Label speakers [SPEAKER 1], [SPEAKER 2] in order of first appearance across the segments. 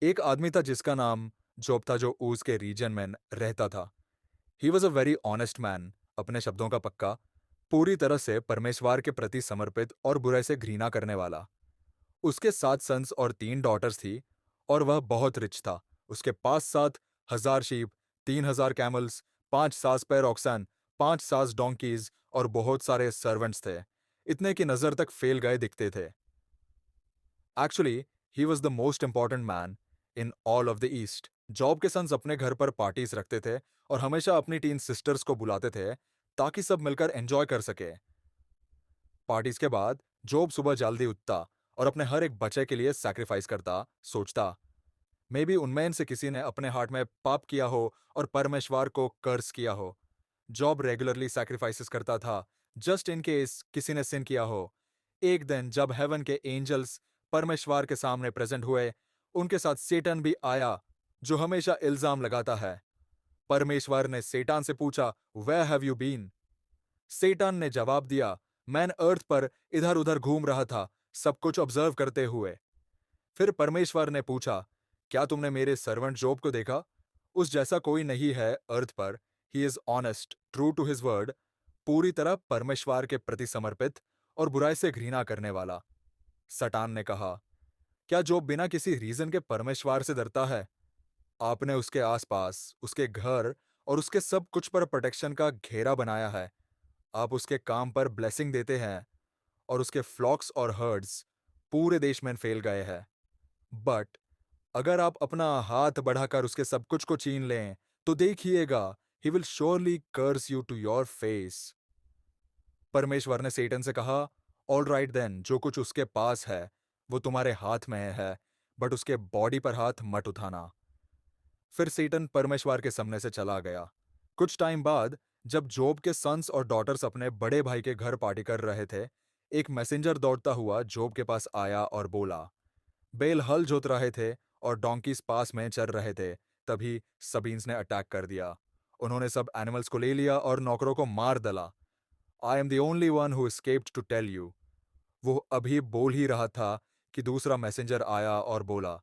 [SPEAKER 1] एक आदमी था जिसका नाम जॉब था, जो ऊज के रीजन में रहता था। He was a very honest man, अपने शब्दों का पक्का, पूरी तरह से परमेश्वर के प्रति समर्पित और बुराई से घृणा करने वाला। उसके 7 सन्स और 3 डॉटर्स थी, और वह बहुत रिच था। उसके पास 7,000 शीप, 3,000 कैमल्स, 5 सास पैर ऑक्सन, 5 सास डोंकीज और बहुत सारे सर्वेंट्स थे। इतने की नजर तक फेल गए दिखते थे। Actually he was the most important man in all of the east. Job के सन्स अपने घर पर पार्टीज रखते थे और हमेशा अपनी टीन सिस्टर्स को बुलाते थे, ताकि सब मिलकर एंजॉय कर सके। पार्टीज के बाद जॉब सुबह जल्दी उठता और अपने हर एक बच्चे के लिए सैक्रिफाइस करता, सोचता मे बी उनमें से किसी ने अपने हार्ट में पाप किया हो और परमेश्वर को कर्स किया हो। जॉब रेगुलरली सैक्रिफाइसेस करता था, जस्ट इन केस किसी ने सिन किया हो। एक दिन जब हेवन के एंजल्स परमेश्वर के सामने प्रेजेंट हुए, उनके साथ सेटन भी आया, जो हमेशा इल्जाम लगाता है। परमेश्वर ने सेटान से पूछा, वेयर हैव यू बीन? सेटान ने जवाब दिया, मैं अर्थ पर इधर उधर घूम रहा था, सब कुछ ऑब्जर्व करते हुए। फिर परमेश्वर ने पूछा, क्या तुमने मेरे सर्वेंट जॉब को देखा? उस जैसा कोई नहीं है अर्थ पर। He is honest, true to his word, पूरी तरह परमेश्वर के प्रति समर्पित और बुराई से घृणा करने वाला। सटान ने कहा, क्या जॉब बिना किसी रीजन के परमेश्वर से डरता है? आपने उसके आसपास, उसके घर और उसके सब कुछ पर प्रोटेक्शन का घेरा बनाया है। आप उसके काम पर ब्लेसिंग देते हैं, और उसके फ्लॉक्स और हर्ड्स पूरे देश में फैल गए हैं। बट अगर आप अपना हाथ बढ़ाकर उसके सब कुछ को छीन लें, तो देखिएगा, he will surely curse you to your face. परमेश्वर ने सेटन से कहा, ऑल राइट देन, जो कुछ उसके पास है वो तुम्हारे हाथ में है, बट उसके बॉडी पर हाथ मत उठाना। फिर सेटन परमेश्वर के सामने से चला गया। कुछ टाइम बाद, जब जॉब के सन्स और डॉटर्स अपने बड़े भाई के घर पार्टी कर रहे थे, एक मैसेंजर दौड़ता हुआ जॉब के पास आया और बोला। बैल हल जोत रहे थे और डोंकीज पास में चर रहे थे, तभी सबीन्स ने अटैक कर दिया। उन्होंने सब एनिमल्स को ले लिया और नौकरों को मार डाला। I am the only one who escaped to tell you. वो अभी बोल ही रहा था कि दूसरा मैसेंजर आया और बोला,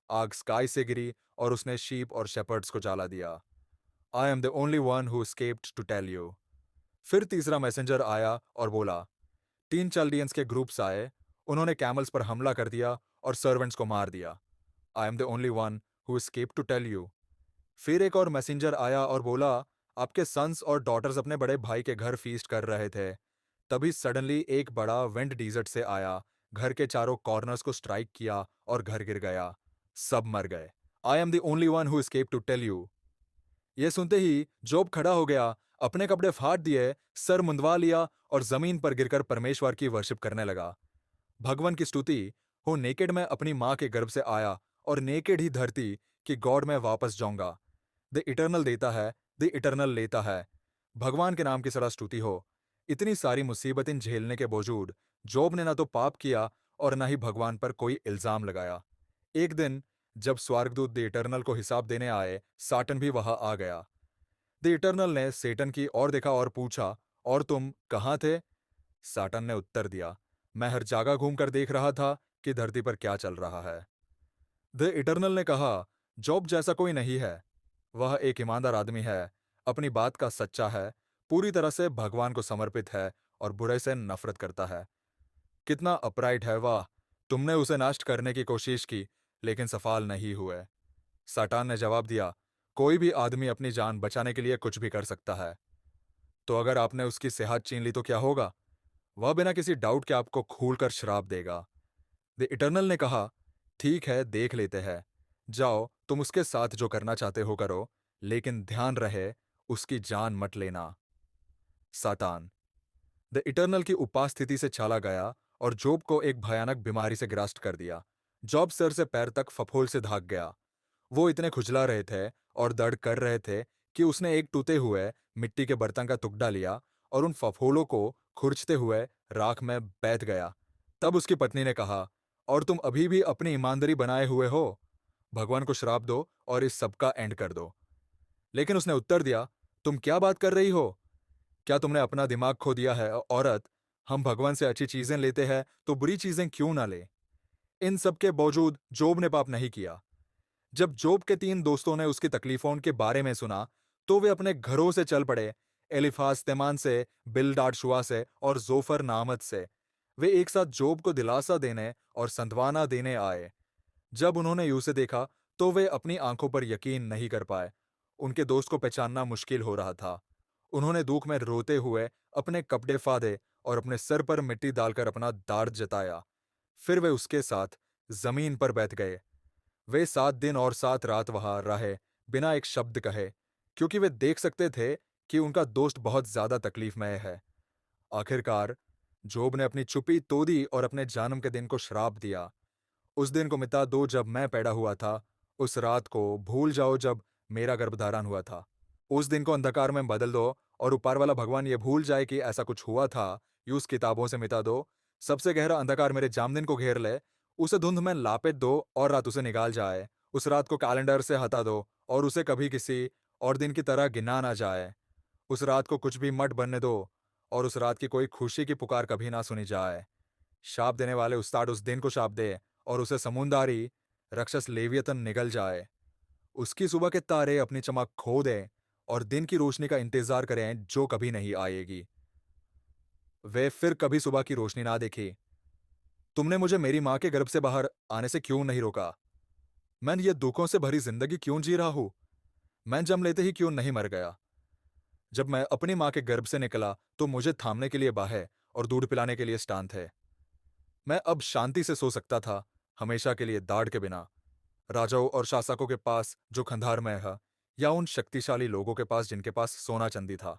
[SPEAKER 1] आग स्काई से गिरी और उसने शीप और शेपर्ड्स को जला दिया। I am the only one who escaped to tell you. फिर तीसरा मैसेंजर आया और बोला, 3 चाल्डियंस के ग्रुप्स आए, उन्होंने कैमल्स पर हमला कर दिया और सर्वेंट्स को मार दिया। I am the only one who escaped to tell you. फिर एक और मैसेंजर आया और बोला, आपके सन्स और डॉटर्स अपने बड़े भाई के घर फीस्ट कर रहे थे। तभी सडनली एक बड़ा विंड डिजर्ट से आया, घर के चारों कॉर्नर्स को स्ट्राइक किया और घर गिर गया। सब मर गए। I am the only one who escaped to tell you. ये सुनते ही जॉब खड़ा हो गया, अपने कपड़े फाड़ दिए, सर मुंदवा लिया और जमीन पर गिरकर परमेश्वर की वर्शिप करने लगा। भगवान की स्तुति हो, नेकेड मैं अपनी माँ के गर्भ से आया और नेकेड ही धरती कि गॉड में वापस जाऊंगा। द इटर्नल देता है, द इटर्नल लेता है। भगवान के नाम की सदा स्तुति हो। इतनी सारी मुसीबतें झेलने के बावजूद जॉब ने ना तो पाप किया और ना ही भगवान पर कोई इल्जाम लगाया। एक दिन जब स्वर्गदूत द इटर्नल को हिसाब देने आए, साटन भी वहां आ गया। द इटर्नल ने सेटन की ओर देखा और पूछा, और तुम कहाँ थे? साटन ने उत्तर दिया, मैं हर जगह घूमकर देख रहा था कि धरती पर क्या चल रहा है। द इटर्नल ने कहा, जॉब जैसा कोई नहीं है। वह एक ईमानदार आदमी है, अपनी बात का सच्चा है, पूरी तरह से भगवान को समर्पित है और बुरे से नफरत करता है। कितना अपराइट है वह! तुमने उसे नष्ट करने की कोशिश की, लेकिन सफल नहीं हुए। साटान ने जवाब दिया, कोई भी आदमी अपनी जान बचाने के लिए कुछ भी कर सकता है। तो अगर आपने उसकी सेहत छीन ली तो क्या होगा? वह बिना किसी डाउट के आपको खूलकर श्राप देगा। द इटर्नल ने कहा, ठीक है, देख लेते हैं। जाओ, तुम उसके साथ जो करना चाहते हो करो, लेकिन ध्यान रहे, उसकी जान मत लेना। सातान द इटर्नल की उपस्थिति से चला गया और जॉब को एक भयानक बीमारी से ग्रस्त कर दिया। जॉब सर से पैर तक फफोल से धाक गया। वो इतने खुजला रहे थे और दर्द कर रहे थे कि उसने एक टूटे हुए मिट्टी के बर्तन का टुकड़ा लिया और उन फफोलों को खुरचते हुए राख में बैठ गया। तब उसकी पत्नी ने कहा, और तुम अभी भी अपनी ईमानदारी बनाए हुए हो? भगवान को श्राप दो और इस सब का एंड कर दो। लेकिन उसने उत्तर दिया, तुम क्या बात कर रही हो? क्या तुमने अपना दिमाग खो दिया है, औरत? हम भगवान से अच्छी चीजें लेते हैं तो बुरी चीजें क्यों ना ले? इन सब के बावजूद जॉब ने पाप नहीं किया। जब जोब के 3 दोस्तों ने उसकी तकलीफों के बारे में सुना, तो वे अपने घरों से चल पड़े। एलिफाज तेमान से, बिल्डाड शुआ से और जोफर नामत से। वे एक साथ जोब को दिलासा देने और सांत्वना देने आए। जब उन्होंने यूं देखा, तो वे अपनी आंखों पर यकीन नहीं कर पाए। उनके दोस्त को पहचानना मुश्किल हो रहा था। उन्होंने दुख में रोते हुए अपने कपड़े फाड़े और अपने सर पर मिट्टी डालकर अपना दार्द जताया। फिर वे उसके साथ जमीन पर बैठ गए। वे 7 दिन और 7 रात वहां रहे, बिना एक शब्द कहे, क्योंकि वे देख सकते थे कि उनका दोस्त बहुत ज्यादा तकलीफमय है। आखिरकार जोब ने अपनी चुप्पी तोड़ी और अपने जन्म के दिन को श्राप दिया। उस दिन को मिटा दो जब मैं पैदा हुआ था, उस रात को भूल जाओ जब मेरा गर्भधारण हुआ था। उस दिन को अंधकार में बदल दो और ऊपर वाला भगवान ये भूल जाए कि ऐसा कुछ हुआ था। यूं किताबों से मिटा दो। सबसे गहरा अंधकार मेरे जामदिन को घेर ले। उसे धुंध में लापेट दो और रात उसे निकाल जाए। उस रात को कैलेंडर से हटा दो और उसे कभी किसी और दिन की तरह गिना ना जाए। उस रात को कुछ भी मत बनने दो और उस रात की कोई खुशी की पुकार कभी ना सुनी जाए। शाप देने वाले उस्ताद उस दिन को शाप दे और उसे समुंदारी राक्षस लेवियतन निगल जाए। उसकी सुबह के तारे अपनी चमक खो दें और दिन की रोशनी का इंतजार करें जो कभी नहीं आएगी। वे फिर कभी सुबह की रोशनी ना देखी। तुमने मुझे मेरी माँ के गर्भ से बाहर आने से क्यों नहीं रोका? मैं ये दुखों से भरी जिंदगी क्यों जी रहा हूं? मैं जन्म लेते ही क्यों नहीं मर गया? जब मैं अपनी माँ के गर्भ से निकला तो मुझे थामने के लिए बाहें और दूध पिलाने के लिए स्टान थे। मैं अब शांति से सो सकता था, हमेशा के लिए दाढ़ के बिना। राजाओं और शासकों के पास जो खंडार में है, या उन शक्तिशाली लोगों के पास जिनके पास सोना चांदी था।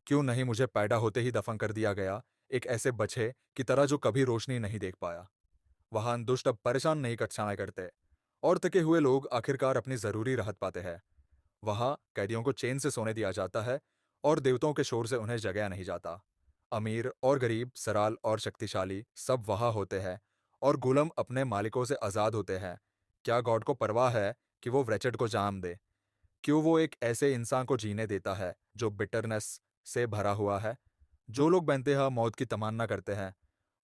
[SPEAKER 1] क्यों नहीं मुझे पैदा होते ही दफन कर दिया गया, एक ऐसे बच्चे की तरह जो कभी रोशनी नहीं देख पाया। वहां दुष्ट अब परेशान नहीं कटछाना करते और थके हुए लोग आखिरकार अपनी जरूरी राहत पाते हैं। वहां कैदियों को चैन से सोने दिया जाता है और देवताओं के शोर से उन्हें जगाया नहीं जाता। अमीर और गरीब, सराल और शक्तिशाली सब वहां होते हैं और गुलाम अपने मालिकों से आजाद होते हैं। क्या गॉड को परवाह है कि वो व्रेचेड को जाम दे? क्यों वो एक ऐसे इंसान को जीने देता है जो बिटरनेस से भरा हुआ है? जो लोग बेंतेहा मौत की तमन्ना करते हैं,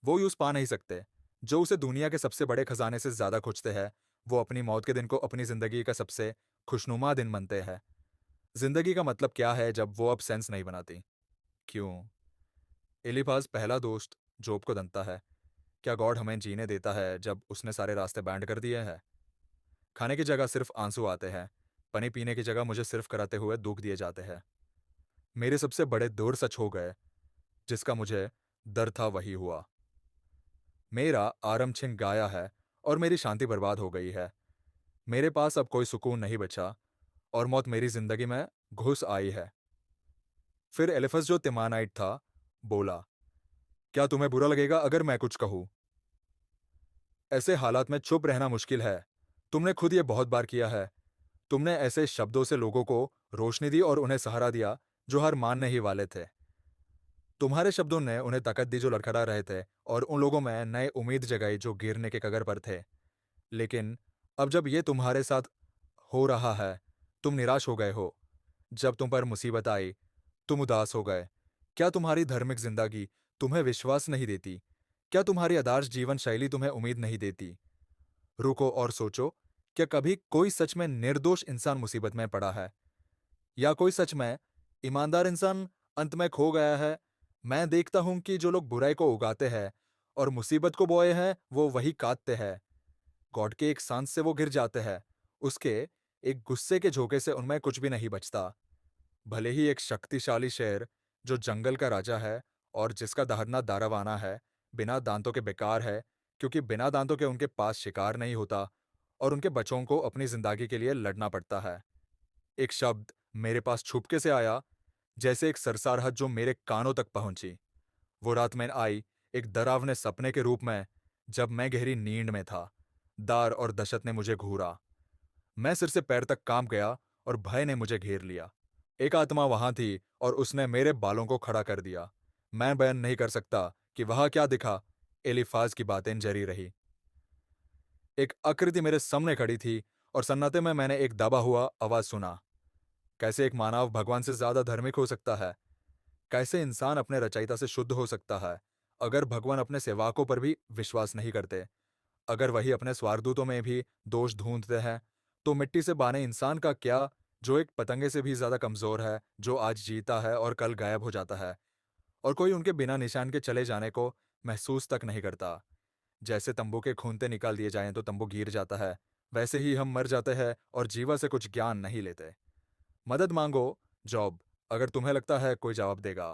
[SPEAKER 1] वो यूं पा नहीं सकते। जो उसे दुनिया के सबसे बड़े खजाने से ज्यादा खोजते हैं, वो अपनी मौत के दिन को अपनी जिंदगी का सबसे खुशनुमा दिन मनते हैं। जिंदगी का मतलब क्या है जब वो अब सेंस नहीं बनाती? क्यों? एलिफाज पहला दोस्त जोब को दंता है। क्या गॉड हमें जीने देता है जब उसने सारे रास्ते बैंड कर दिए हैं? खाने की जगह सिर्फ आंसू आते हैं। पानी पीने की जगह मुझे सिर्फ कराते हुए दुख दिए जाते हैं। मेरे सबसे बड़े दूर सच हो गए। जिसका मुझे डर था वही हुआ। मेरा आराम छिन गाया है और मेरी शांति बर्बाद हो गई है। मेरे पास अब कोई सुकून नहीं बचा और मौत मेरी जिंदगी में घुस आई है। फिर एलिफस जो तिमानाइट था बोला, क्या तुम्हें बुरा लगेगा अगर मैं कुछ कहूं? ऐसे हालात में चुप रहना मुश्किल है। तुमने खुद ये बहुत बार किया है। तुमने ऐसे शब्दों से लोगों को रोशनी दी और उन्हें सहारा दिया जो हार मानने ही वाले थे। तुम्हारे शब्दों ने उन्हें ताकत दी जो लड़खड़ा रहे थे और उन लोगों में नए उम्मीद जगाई जो गिरने के कगार पर थे। लेकिन अब जब ये तुम्हारे साथ हो रहा है, तुम निराश हो गए हो। जब तुम पर मुसीबत आई, तुम उदास हो गए। क्या तुम्हारी धार्मिक जिंदगी तुम्हें विश्वास नहीं देती? क्या तुम्हारी आदर्श जीवन शैली तुम्हें उम्मीद नहीं देती? रुको और सोचो, क्या कभी कोई सच में निर्दोष इंसान मुसीबत में पड़ा है? या कोई सच में ईमानदार इंसान अंत में खो गया है? मैं देखता हूं कि जो लोग बुराई को उगाते हैं और मुसीबत को बोए हैं, वो वही काटते हैं। गॉड के एक सांस से वो गिर जाते हैं। उसके एक गुस्से के झोंके से उनमें कुछ भी नहीं बचता। भले ही एक शक्तिशाली शेर जो जंगल का राजा है और जिसका दहाड़ना दारावाना है, बिना दांतों के बेकार है, क्योंकि बिना दांतों के उनके पास शिकार नहीं होता और उनके बच्चों को अपनी जिंदगी के लिए लड़ना पड़ता है। एक शब्द मेरे पास छुपके से आया, जैसे एक सरसारहद जो मेरे कानों तक पहुंची। वो रात में आई एक डरावने सपने के रूप में, जब मैं गहरी नींद में था। दार और दहशत ने मुझे घूरा। मैं सिर से पैर तक कांप गया और भय ने मुझे घेर लिया। एक आत्मा वहां थी और उसने मेरे बालों को खड़ा कर दिया। मैं बयान नहीं कर सकता कि वहां क्या दिखा। एलिफाज की बातें जारी रही। एक आकृति मेरे सामने खड़ी थी और सन्नाटे में मैंने एक दबा हुआ आवाज सुना। कैसे एक मानव भगवान से ज्यादा धार्मिक हो सकता है? कैसे इंसान अपने रचयिता से शुद्ध हो सकता है? अगर भगवान अपने सेवकों पर भी विश्वास नहीं करते, अगर वही अपने स्वारदूतों में भी दोष ढूंढते हैं, तो मिट्टी से बने इंसान का क्या, जो एक पतंगे से भी ज्यादा कमजोर है, जो आज जीता है और कल गायब हो जाता है, और कोई उनके बिना निशान के चले जाने को महसूस तक नहीं करता। जैसे तंबू के खूंटे निकाल दिए जाएं तो तंबू गिर जाता है, वैसे ही हम मर जाते हैं और जीवन से कुछ ज्ञान नहीं लेते। मदद मांगो, जॉब, अगर तुम्हें लगता है कोई जवाब देगा।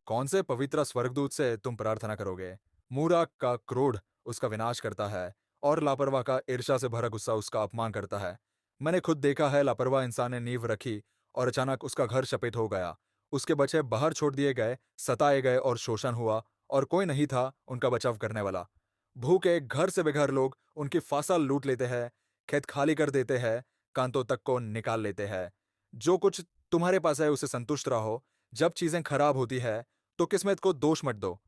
[SPEAKER 1] कौन से पवित्र स्वर्गदूत से तुम प्रार्थना करोगे? मूर्ख का क्रोध उसका विनाश करता है, और लापरवाह का ईर्ष्या से भरा गुस्सा उसका अपमान करता है। मैंने खुद देखा है, लापरवाह इंसान ने नींव रखी और अचानक उसका घर शपित हो गया। उसके बच्चे बाहर छोड़ दिए गए, सताए गए और शोषण हुआ, और कोई नहीं था उनका बचाव करने वाला। भूखे घर से बेघर लोग उनकी फसल लूट लेते हैं, खेत खाली कर देते हैं, कांतों तक को निकाल लेते हैं। जो कुछ तुम्हारे पास है उसे संतुष्ट रहो। जब चीजें खराब होती है तो किस्मत को दोष मत दो।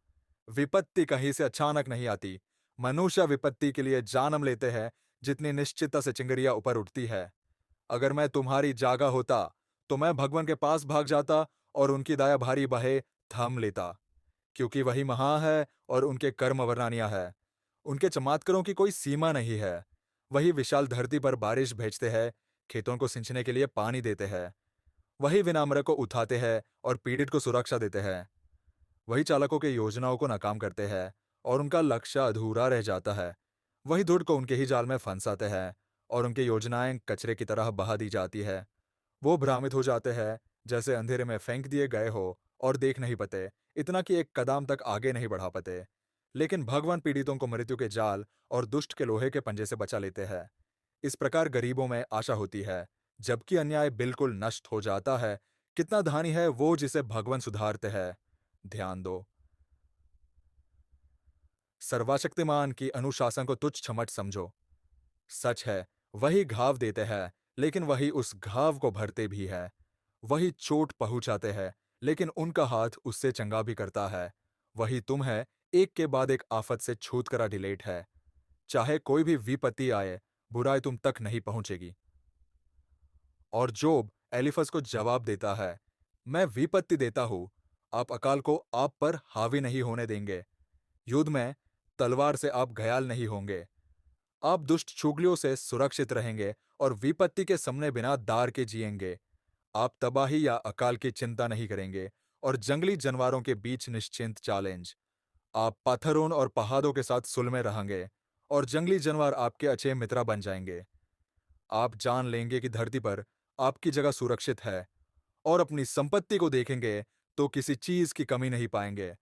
[SPEAKER 1] विपत्ति कहीं से अचानक नहीं आती। मनुष्य विपत्ति के लिए जन्म लेते हैं, जितनी निश्चितता से चिंगरिया ऊपर उठती है। अगर मैं तुम्हारी जगह होता तो मैं भगवान के पास भाग जाता और उनकी दया भारी बहे थाम लेता, क्योंकि वही महान है और उनके कर्म वर्णनीय है। उनके चमत्कारों की कोई सीमा नहीं है। वही विशाल धरती पर बारिश भेजते हैं, खेतों को सिंचने के लिए पानी देते हैं। वही विनम्र को उठाते हैं और पीड़ित को सुरक्षा देते हैं। वही चालकों के योजनाओं को नाकाम करते हैं और उनका लक्ष्य अधूरा रह जाता है। वही धूर्त को उनके ही जाल में फंसाते हैं और उनकी योजनाएं कचरे की तरह बहा दी जाती है। वो भ्रामित हो जाते हैं, जैसे अंधेरे में फेंक दिए गए हो और देख नहीं पाते, इतना कि एक कदम तक आगे नहीं बढ़ा पाते। लेकिन भगवान पीड़ितों को मृत्यु के जाल और दुष्ट के लोहे के पंजे से बचा लेते हैं। इस प्रकार गरीबों में आशा होती है, जबकि अन्याय बिल्कुल नष्ट हो जाता है। कितना धनी है वो जिसे भगवान सुधारते हैं। ध्यान दो, सर्वशक्तिमान की अनुशासन को तुच्छ मत समझो। सच है, वही घाव देते हैं, लेकिन वही उस घाव को भरते भी है। वही चोट पहुंचाते हैं, लेकिन उनका हाथ उससे चंगा भी करता है। वही तुम है, एक के बाद एक आफत से छूत करा डिलेट है। चाहे कोई भी विपत्ति आए, बुराई तुम तक नहीं पहुंचेगी। और जोब एलिफस को जवाब देता है, मैं विपत्ति देता हूं, आप अकाल को आप पर हावी नहीं होने देंगे। युद्ध में तलवार से आप घायल नहीं होंगे। आप दुष्ट चुगलियों से सुरक्षित रहेंगे और विपत्ति के सामने बिना दार के जिएंगे। आप तबाही या अकाल की चिंता नहीं करेंगे और जंगली जानवरों के बीच निश्चिंत चैलेंज। आप पत्थरों और पहाड़ों के साथ सुल में रहेंगे और जंगली जानवर आपके अच्छे मित्र बन जाएंगे। आप जान लेंगे कि धरती पर आपकी जगह सुरक्षित है, और अपनी संपत्ति को देखेंगे तो किसी चीज की कमी नहीं पाएंगे।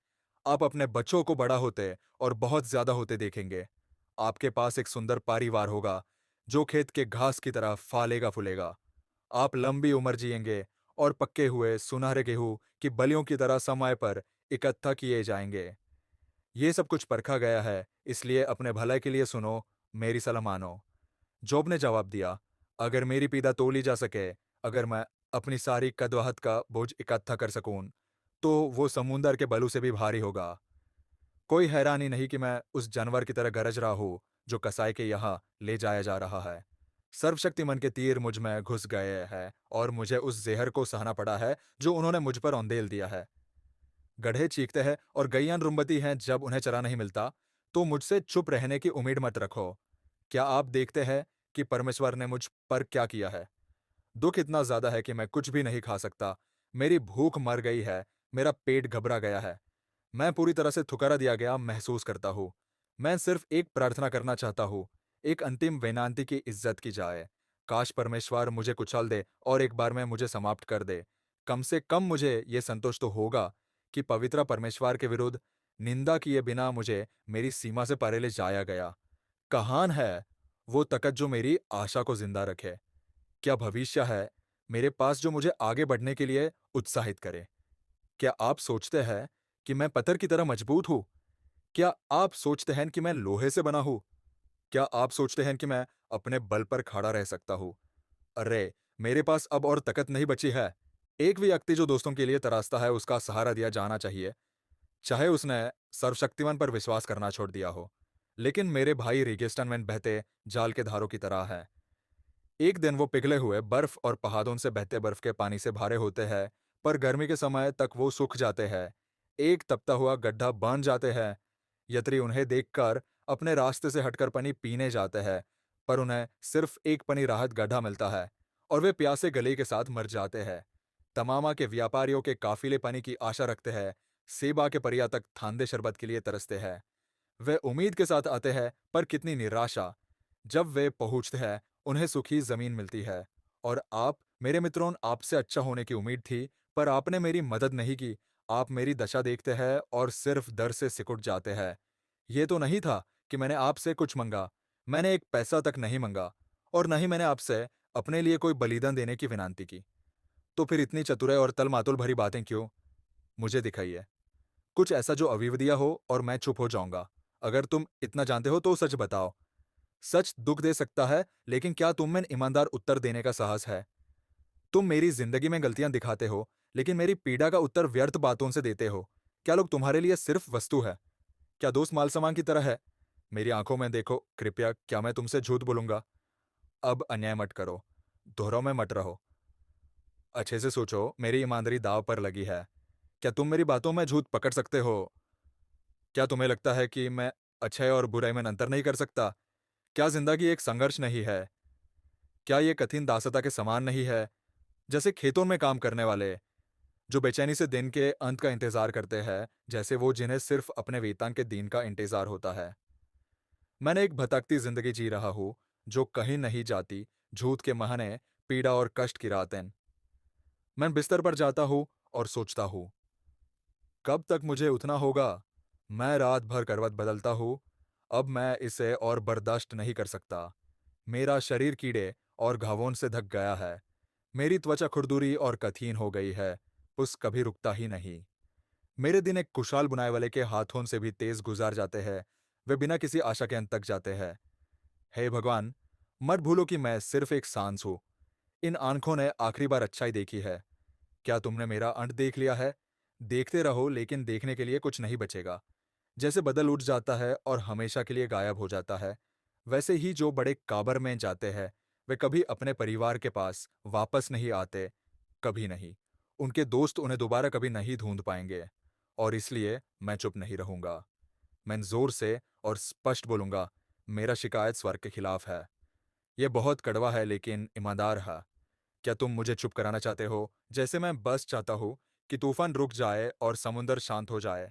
[SPEAKER 1] आप अपने बच्चों को बड़ा होते और बहुत ज्यादा होते देखेंगे। आपके पास एक सुंदर परिवार होगा, जो खेत के घास की तरह फालेगा फूलेगा। आप लंबी उम्र जिएंगे और पक्के हुए सुनहरे गेहूं की बलियों की तरह समय पर इकट्ठा किए जाएंगे। ये सब कुछ परखा गया है, इसलिए अपने भलाई के लिए सुनो, मेरी सलाह मानो। जॉब ने जवाब दिया, अगर मेरी पीड़ा तोली जा सके, अगर मैं अपनी सारी कदवाहत का बोझ इकट्ठा कर सकूं, तो वो समुंदर के बलू से भी भारी होगा। कोई हैरानी नहीं कि मैं उस जानवर की तरह गरज रहा हूं, जो कसाई के यहाँ ले जाया जा रहा है। सर्वशक्तिमान के तीर मुझ में घुस गए हैं और मुझे उस जहर को सहना पड़ा है जो उन्होंने मुझ पर औंधेल दिया है। गधे चीखते हैं और गैया रुंबती हैं जब उन्हें चरा नहीं मिलता, तो मुझसे चुप रहने की उम्मीद मत रखो। क्या आप देखते हैं कि परमेश्वर ने मुझ पर क्या किया है? दुख इतना ज्यादा है कि मैं कुछ भी नहीं खा सकता। मेरी भूख मर गई है, मेरा पेट घबरा गया है। मैं पूरी तरह से ठुकरा दिया गया महसूस करता हूँ। मैं सिर्फ एक प्रार्थना करना चाहता हूँ, एक अंतिम वेनांती की इज्जत की जाए। काश परमेश्वर मुझे कुचल दे और एक बार में मुझे समाप्त कर दे। कम से कम मुझे ये संतोष तो होगा कि पवित्र परमेश्वर के विरुद्ध निंदा किए बिना मुझे मेरी सीमा से परे ले जाया गया। कहान है वो तकत जो मेरी आशा को जिंदा रखे? क्या भविष्य है मेरे पास जो मुझे आगे बढ़ने के लिए उत्साहित करे? क्या आप सोचते हैं कि मैं पत्थर की तरह मजबूत हूं? क्या आप सोचते हैं कि मैं लोहे से बना हूं? क्या आप सोचते हैं कि मैं अपने बल पर खड़ा रह सकता हूं? अरे, मेरे पास अब और ताकत नहीं बची है। एक व्यक्ति जो दोस्तों के लिए तरासता है, उसका सहारा दिया जाना चाहिए, चाहे उसने सर्वशक्तिमान पर विश्वास करना छोड़ दिया हो। लेकिन मेरे भाई रेगिस्तान में बहते जाल के धारों की तरह है। एक दिन वो पिघले हुए बर्फ और पहाड़ों से बहते बर्फ के पानी से भरे होते हैं, पर गर्मी के समय तक वो सूख जाते हैं। एक तपता हुआ गड्ढा बन जाते हैं। यात्री उन्हें देखकर अपने रास्ते से हटकर पानी पीने जाते हैं, पर उन्हें सिर्फ एक पनी राहत गड्ढा मिलता है और वे प्यासे गले के साथ मर जाते हैं। तमामा के व्यापारियों के काफिले पानी की आशा रखते हैं, सेबा के परिया तक थांदे शरबत के लिए तरसते हैं। वे उम्मीद के साथ आते हैं, पर कितनी निराशा। जब वे पहुंचते हैं, उन्हें सूखी जमीन मिलती है। और आप, मेरे मित्रों, आपसे अच्छा होने की उम्मीद थी, पर आपने मेरी मदद नहीं की। आप मेरी दशा देखते हैं और सिर्फ डर से सिकुड़ जाते हैं। ये तो नहीं था कि मैंने आपसे कुछ मंगा। मैंने एक पैसा तक नहीं मंगा, और न ही मैंने आपसे अपने लिए कोई बलिदान देने की विनती की। तो फिर इतनी चतुराई और तलमातुल भरी बातें क्यों? मुझे दिखाइए कुछ ऐसा जो अविवदिया हो और मैं चुप हो जाऊंगा। अगर तुम इतना जानते हो तो सच बताओ। सच दुख दे सकता है, लेकिन क्या तुम में ईमानदार उत्तर देने का साहस है? तुम मेरी जिंदगी में गलतियां दिखाते हो, लेकिन मेरी पीड़ा का उत्तर व्यर्थ बातों से देते हो। क्या लोग तुम्हारे लिए सिर्फ वस्तु है? क्या दोस्त माल सामान की तरह है? मेरी आंखों में देखो कृपया, क्या मैं तुमसे झूठ बोलूंगा? अब अन्याय मत करो, दोहराव में मत रहो। अच्छे से सोचो, मेरी ईमानदारी दाव पर लगी है। क्या तुम मेरी बातों में झूठ पकड़ सकते हो? क्या तुम्हें लगता है कि मैं अच्छाई और बुराई में अंतर नहीं कर सकता? क्या जिंदगी एक संघर्ष नहीं है? क्या ये कठिन दासता के समान नहीं है? जैसे खेतों में काम करने वाले जो बेचैनी से दिन के अंत का इंतजार करते हैं, जैसे वो जिन्हें सिर्फ अपने वेतन के दिन का इंतजार होता है। मैंने एक भटकती जिंदगी जी रहा हूँ, जो कहीं नहीं जाती, झूठ के बहाने, पीड़ा और कष्ट की रातें। मैं बिस्तर पर जाता हूँ और सोचता हूँ, कब तक मुझे उठना होगा? मैं रात भर करवट बदलता हूँ। अब मैं इसे और बर्दाश्त नहीं कर सकता। मेरा शरीर कीड़े और घावों से ढक गया है। मेरी त्वचा खुरदुरी और कठिन हो गई है। पुस कभी रुकता ही नहीं। मेरे दिन एक कुशाल बुनाई वाले के हाथों से भी तेज गुजार जाते हैं। वे बिना किसी आशा के अंत तक जाते हैं। हे भगवान, मत भूलो कि मैं सिर्फ एक सांस हूँ। इन आंखों ने आखिरी बार अच्छाई देखी है। क्या तुमने मेरा अंत देख लिया है? देखते रहो, लेकिन देखने के लिए कुछ नहीं बचेगा। जैसे बदल उठ जाता है और हमेशा के लिए गायब हो जाता है, वैसे ही जो बड़े काबर में जाते हैं, वे कभी अपने परिवार के पास वापस नहीं आते, कभी नहीं। उनके दोस्त उन्हें दोबारा कभी नहीं ढूंढ पाएंगे। और इसलिए मैं चुप नहीं रहूंगा। मैं जोर से और स्पष्ट बोलूंगा, मेरा शिकायत स्वर के खिलाफ है। यह बहुत कड़वा है, लेकिन ईमानदार है। क्या तुम मुझे चुप कराना चाहते हो, जैसे मैं बस चाहता हूँ कि तूफान रुक जाए और समुंदर शांत हो जाए?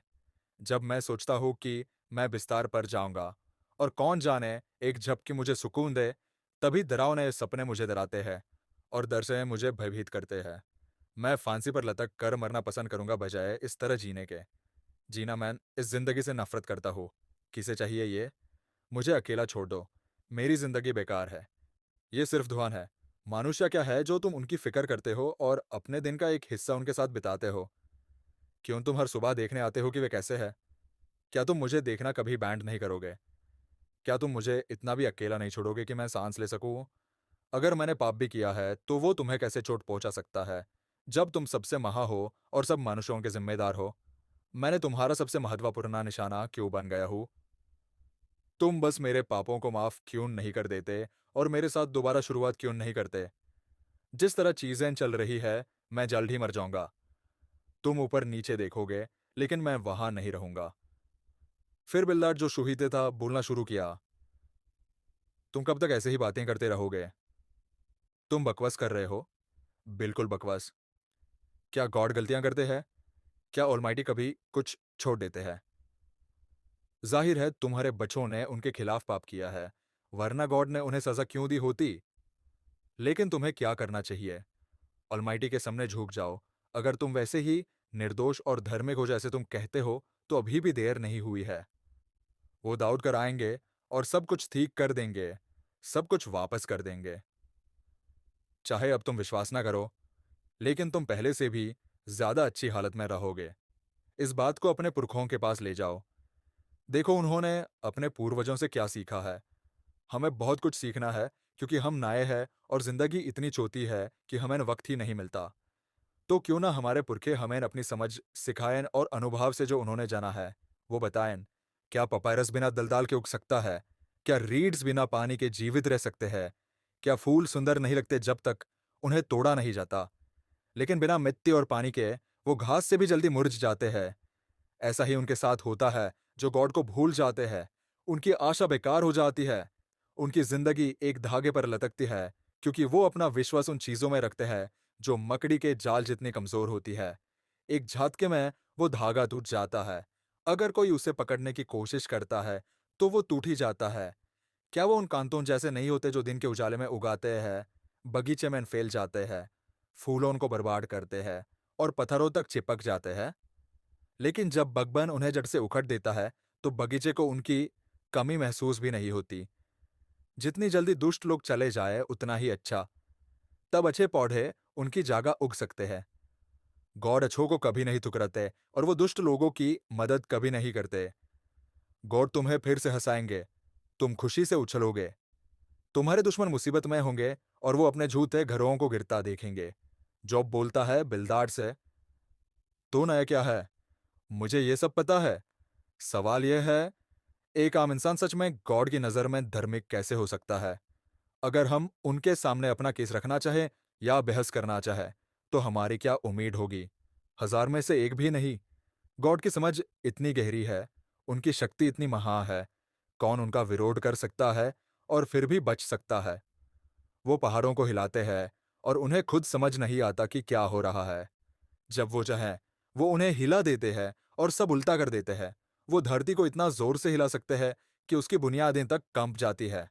[SPEAKER 1] जब मैं सोचता हूँ कि मैं बिस्तार पर जाऊंगा और कौन जाने एक झपकी मुझे सुकून दे, तभी डरावने सपने मुझे डराते हैं और डर से मुझे भयभीत करते हैं। मैं फांसी पर लटक कर मरना पसंद करूंगा, बजाय इस तरह जीने के। जीना, मैं इस जिंदगी से नफरत करता हूँ। किसे चाहिए ये? मुझे अकेला छोड़ दो। मेरी जिंदगी बेकार है। ये सिर्फ धुआं है। मानुष्य क्या है जो तुम उनकी फिक्र करते हो और अपने दिन का एक हिस्सा उनके साथ बिताते हो? क्यों तुम हर सुबह देखने आते हो कि वे कैसे हैं? क्या तुम मुझे देखना कभी बैंड नहीं करोगे? क्या तुम मुझे इतना भी अकेला नहीं छोड़ोगे कि मैं सांस ले सकूं? अगर मैंने पाप भी किया है, तो वो तुम्हें कैसे चोट पहुंचा सकता है, जब तुम सबसे महा हो और सब मनुष्यों के जिम्मेदार हो? मैंने तुम्हारा सबसे महत्वपूर्ण निशाना क्यों बन गया हूं? तुम बस मेरे पापों को माफ क्यों नहीं कर देते और मेरे साथ दोबारा शुरुआत क्यों नहीं करते? जिस तरह चीजें चल रही है, मैं जल्द ही मर जाऊंगा। तुम ऊपर नीचे देखोगे, लेकिन मैं वहां नहीं रहूंगा। फिर बिल्लाट जो शुहीते था बोलना शुरू किया, तुम कब तक ऐसे ही बातें करते रहोगे? तुम बकवास कर रहे हो। बिल्कुल बकवास। क्या गॉड गलतियां करते हैं? क्या ऑलमाइटी कभी कुछ छोड़ देते हैं? जाहिर है तुम्हारे बच्चों ने उनके खिलाफ पाप किया है, वरना गॉड ने उन्हें सजा क्यों दी होती? लेकिन तुम्हें क्या करना चाहिए? ऑलमाइटी के सामने झुक जाओ। अगर तुम वैसे ही निर्दोष और धार्मिक हो जैसे तुम कहते हो, तो अभी भी देर नहीं हुई है। वो दाऊद कर आएंगे और सब कुछ ठीक कर देंगे, सब कुछ वापस कर देंगे। चाहे अब तुम विश्वास ना करो, लेकिन तुम पहले से भी ज्यादा अच्छी हालत में रहोगे। इस बात को अपने पुरखों के पास ले जाओ। देखो उन्होंने अपने पूर्वजों से क्या सीखा है। हमें बहुत कुछ सीखना है, क्योंकि हम नए हैं और जिंदगी इतनी छोटी है कि हमें वक्त ही नहीं मिलता। तो क्यों ना हमारे पुरखे हमें अपनी समझ सिखाएं और अनुभव से जो उन्होंने जाना है वो बताएं। क्या पपायरस बिना दलदाल के उग सकता है? क्या रीड्स बिना पानी के जीवित रह सकते हैं? क्या फूल सुंदर नहीं लगते जब तक उन्हें तोड़ा नहीं जाता? लेकिन बिना मिट्टी और पानी के वो घास से भी जल्दी मुरझ जाते हैं। ऐसा ही उनके साथ होता है जो गॉड को भूल जाते हैं। उनकी आशा बेकार हो जाती है। उनकी जिंदगी एक धागे पर लटकती है क्योंकि वो अपना विश्वास उन चीजों में रखते हैं जो मकड़ी के जाल जितनी कमजोर होती है। एक झटके में वो धागा टूट जाता है। अगर कोई उसे पकड़ने की कोशिश करता है तो वो टूट ही जाता है। क्या वो उन कांतों जैसे नहीं होते जो दिन के उजाले में उगाते हैं, बगीचे में फैल जाते हैं, फूलों को बर्बाद करते हैं और पत्थरों तक चिपक जाते हैं? लेकिन जब बगबन उन्हें जड़ से उखड़ देता है तो बगीचे को उनकी कमी महसूस भी नहीं होती। जितनी जल्दी दुष्ट लोग चले जाए उतना ही अच्छा। तब अच्छे पौधे उनकी जगह उग सकते हैं। गॉड अच्छों को कभी नहीं ठुकराते और वो दुष्ट लोगों की मदद कभी नहीं करते। गॉड तुम्हें फिर से हंसाएंगे, तुम खुशी से उछलोगे। तुम्हारे दुश्मन मुसीबत में होंगे और वो अपने झूठे घरों को गिरता देखेंगे। जॉब बोलता है बिल्दार से, तो नया क्या है? मुझे ये सब पता है। सवाल यह है, एक आम इंसान सच में गॉड की नजर में धार्मिक कैसे हो सकता है? अगर हम उनके सामने अपना केस रखना चाहे या बहस करना चाहे, तो हमारी क्या उम्मीद होगी? हजार में से एक भी नहीं। गॉड की समझ इतनी गहरी है, उनकी शक्ति इतनी महा है, कौन उनका विरोध कर सकता है और फिर भी बच सकता है? वो पहाड़ों को हिलाते हैं और उन्हें खुद समझ नहीं आता कि क्या हो रहा है। जब वो चाहें, वो उन्हें हिला देते हैं और सब उल्टा कर देते हैं। वो धरती को इतना जोर से हिला सकते हैं कि उसकी बुनियादें तक कंप जाती है।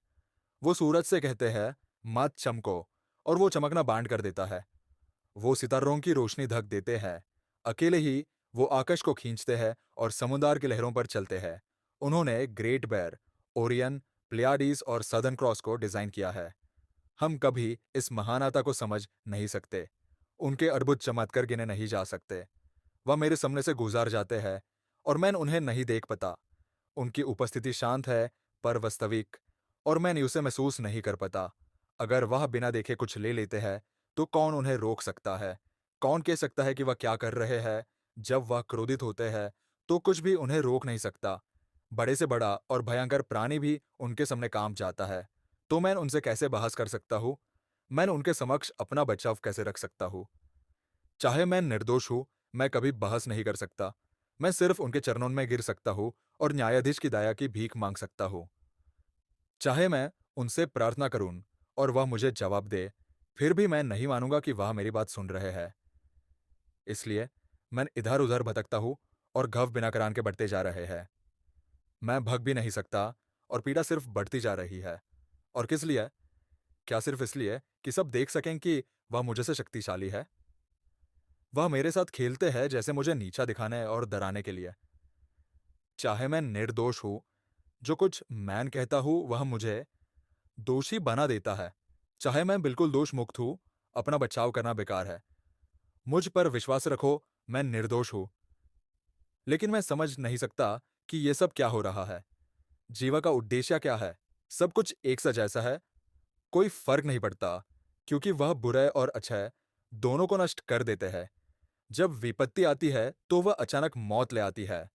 [SPEAKER 1] वो सूरज से कहते हैं, मत चमको, और वो चमकना बांध कर देता है। वो सितारों की रोशनी ढक देते हैं। अकेले ही वो आकाश को खींचते हैं और समुद्र की लहरों पर चलते हैं। उन्होंने ग्रेट बेयर, ओरियन, प्लेयाडीज और सदर्न क्रॉस को डिजाइन किया है। हम कभी इस महानता को समझ नहीं सकते। उनके अद्भुत चमत्कार गिने नहीं जा सकते। वह मेरे सामने से गुजार जाते हैं और मैं उन्हें नहीं देख पाता। उनकी उपस्थिति शांत है पर वास्तविक, और मैं उसे महसूस नहीं कर पाता। अगर वह बिना देखे कुछ ले लेते हैं तो कौन उन्हें रोक सकता है? कौन कह सकता है कि वह क्या कर रहे हैं? जब वह क्रोधित होते हैं तो कुछ भी उन्हें रोक नहीं सकता। बड़े से बड़ा और भयंकर प्राणी भी उनके सामने काम जाता है। तो मैं उनसे कैसे बहस कर सकता हूँ? मैं उनके समक्ष अपना बचाव कैसे रख सकता हूँ? चाहे मैं निर्दोष हूं, मैं कभी बहस नहीं कर सकता। मैं सिर्फ उनके चरणों में गिर सकता हूं और न्यायाधीश की दया की भीख मांग सकता हूं। चाहे मैं उनसे प्रार्थना करूं और वह मुझे जवाब दे, फिर भी मैं नहीं मानूंगा कि वह मेरी बात सुन रहे हैं। इसलिए मैं इधर उधर भटकता हूं और घाव बिना करान के बढ़ते जा रहे हैं। मैं भग भी नहीं सकता और पीड़ा सिर्फ बढ़ती जा रही है। और किस लिए? क्या सिर्फ इसलिए कि सब देख सकें कि वह मुझे से शक्तिशाली है? वह मेरे साथ खेलते हैं जैसे मुझे नीचा दिखाने और डराने के लिए। चाहे मैं निर्दोष हूं, जो कुछ मैं कहता हूं वह मुझे दोषी बना देता है। चाहे मैं बिल्कुल दोष मुक्त हूं, अपना बचाव करना बेकार है। मुझ पर विश्वास रखो, मैं निर्दोष हूं। लेकिन मैं समझ नहीं सकता कि यह सब क्या हो रहा है। जीवन का उद्देश्य क्या है? सब कुछ एक सा जैसा है, कोई फर्क नहीं पड़ता, क्योंकि वह बुरे और अच्छे दोनों को नष्ट कर देते हैं। जब विपत्ति आती है तो वह अचानक मौत ले आती है।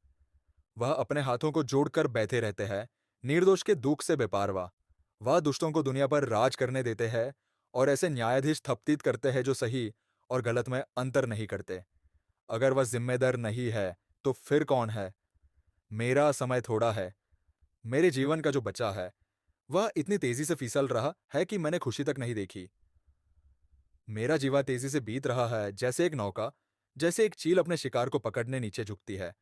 [SPEAKER 1] वह अपने हाथों को जोड़कर बैठे रहते हैं, निर्दोष के दुख से बेपारवा। वह दुष्टों को दुनिया पर राज करने देते हैं और ऐसे न्यायाधीश थपथीत करते हैं जो सही और गलत में अंतर नहीं करते। अगर वह जिम्मेदार नहीं है तो फिर कौन है? मेरा समय थोड़ा है। मेरे जीवन का जो बचा है वह इतनी तेजी से फिसल रहा है कि मैंने खुशी तक नहीं देखी। मेरा जीवा तेजी से बीत रहा है जैसे एक नौका, जैसे एक चील अपने शिकार को पकड़ने नीचे झुकती है।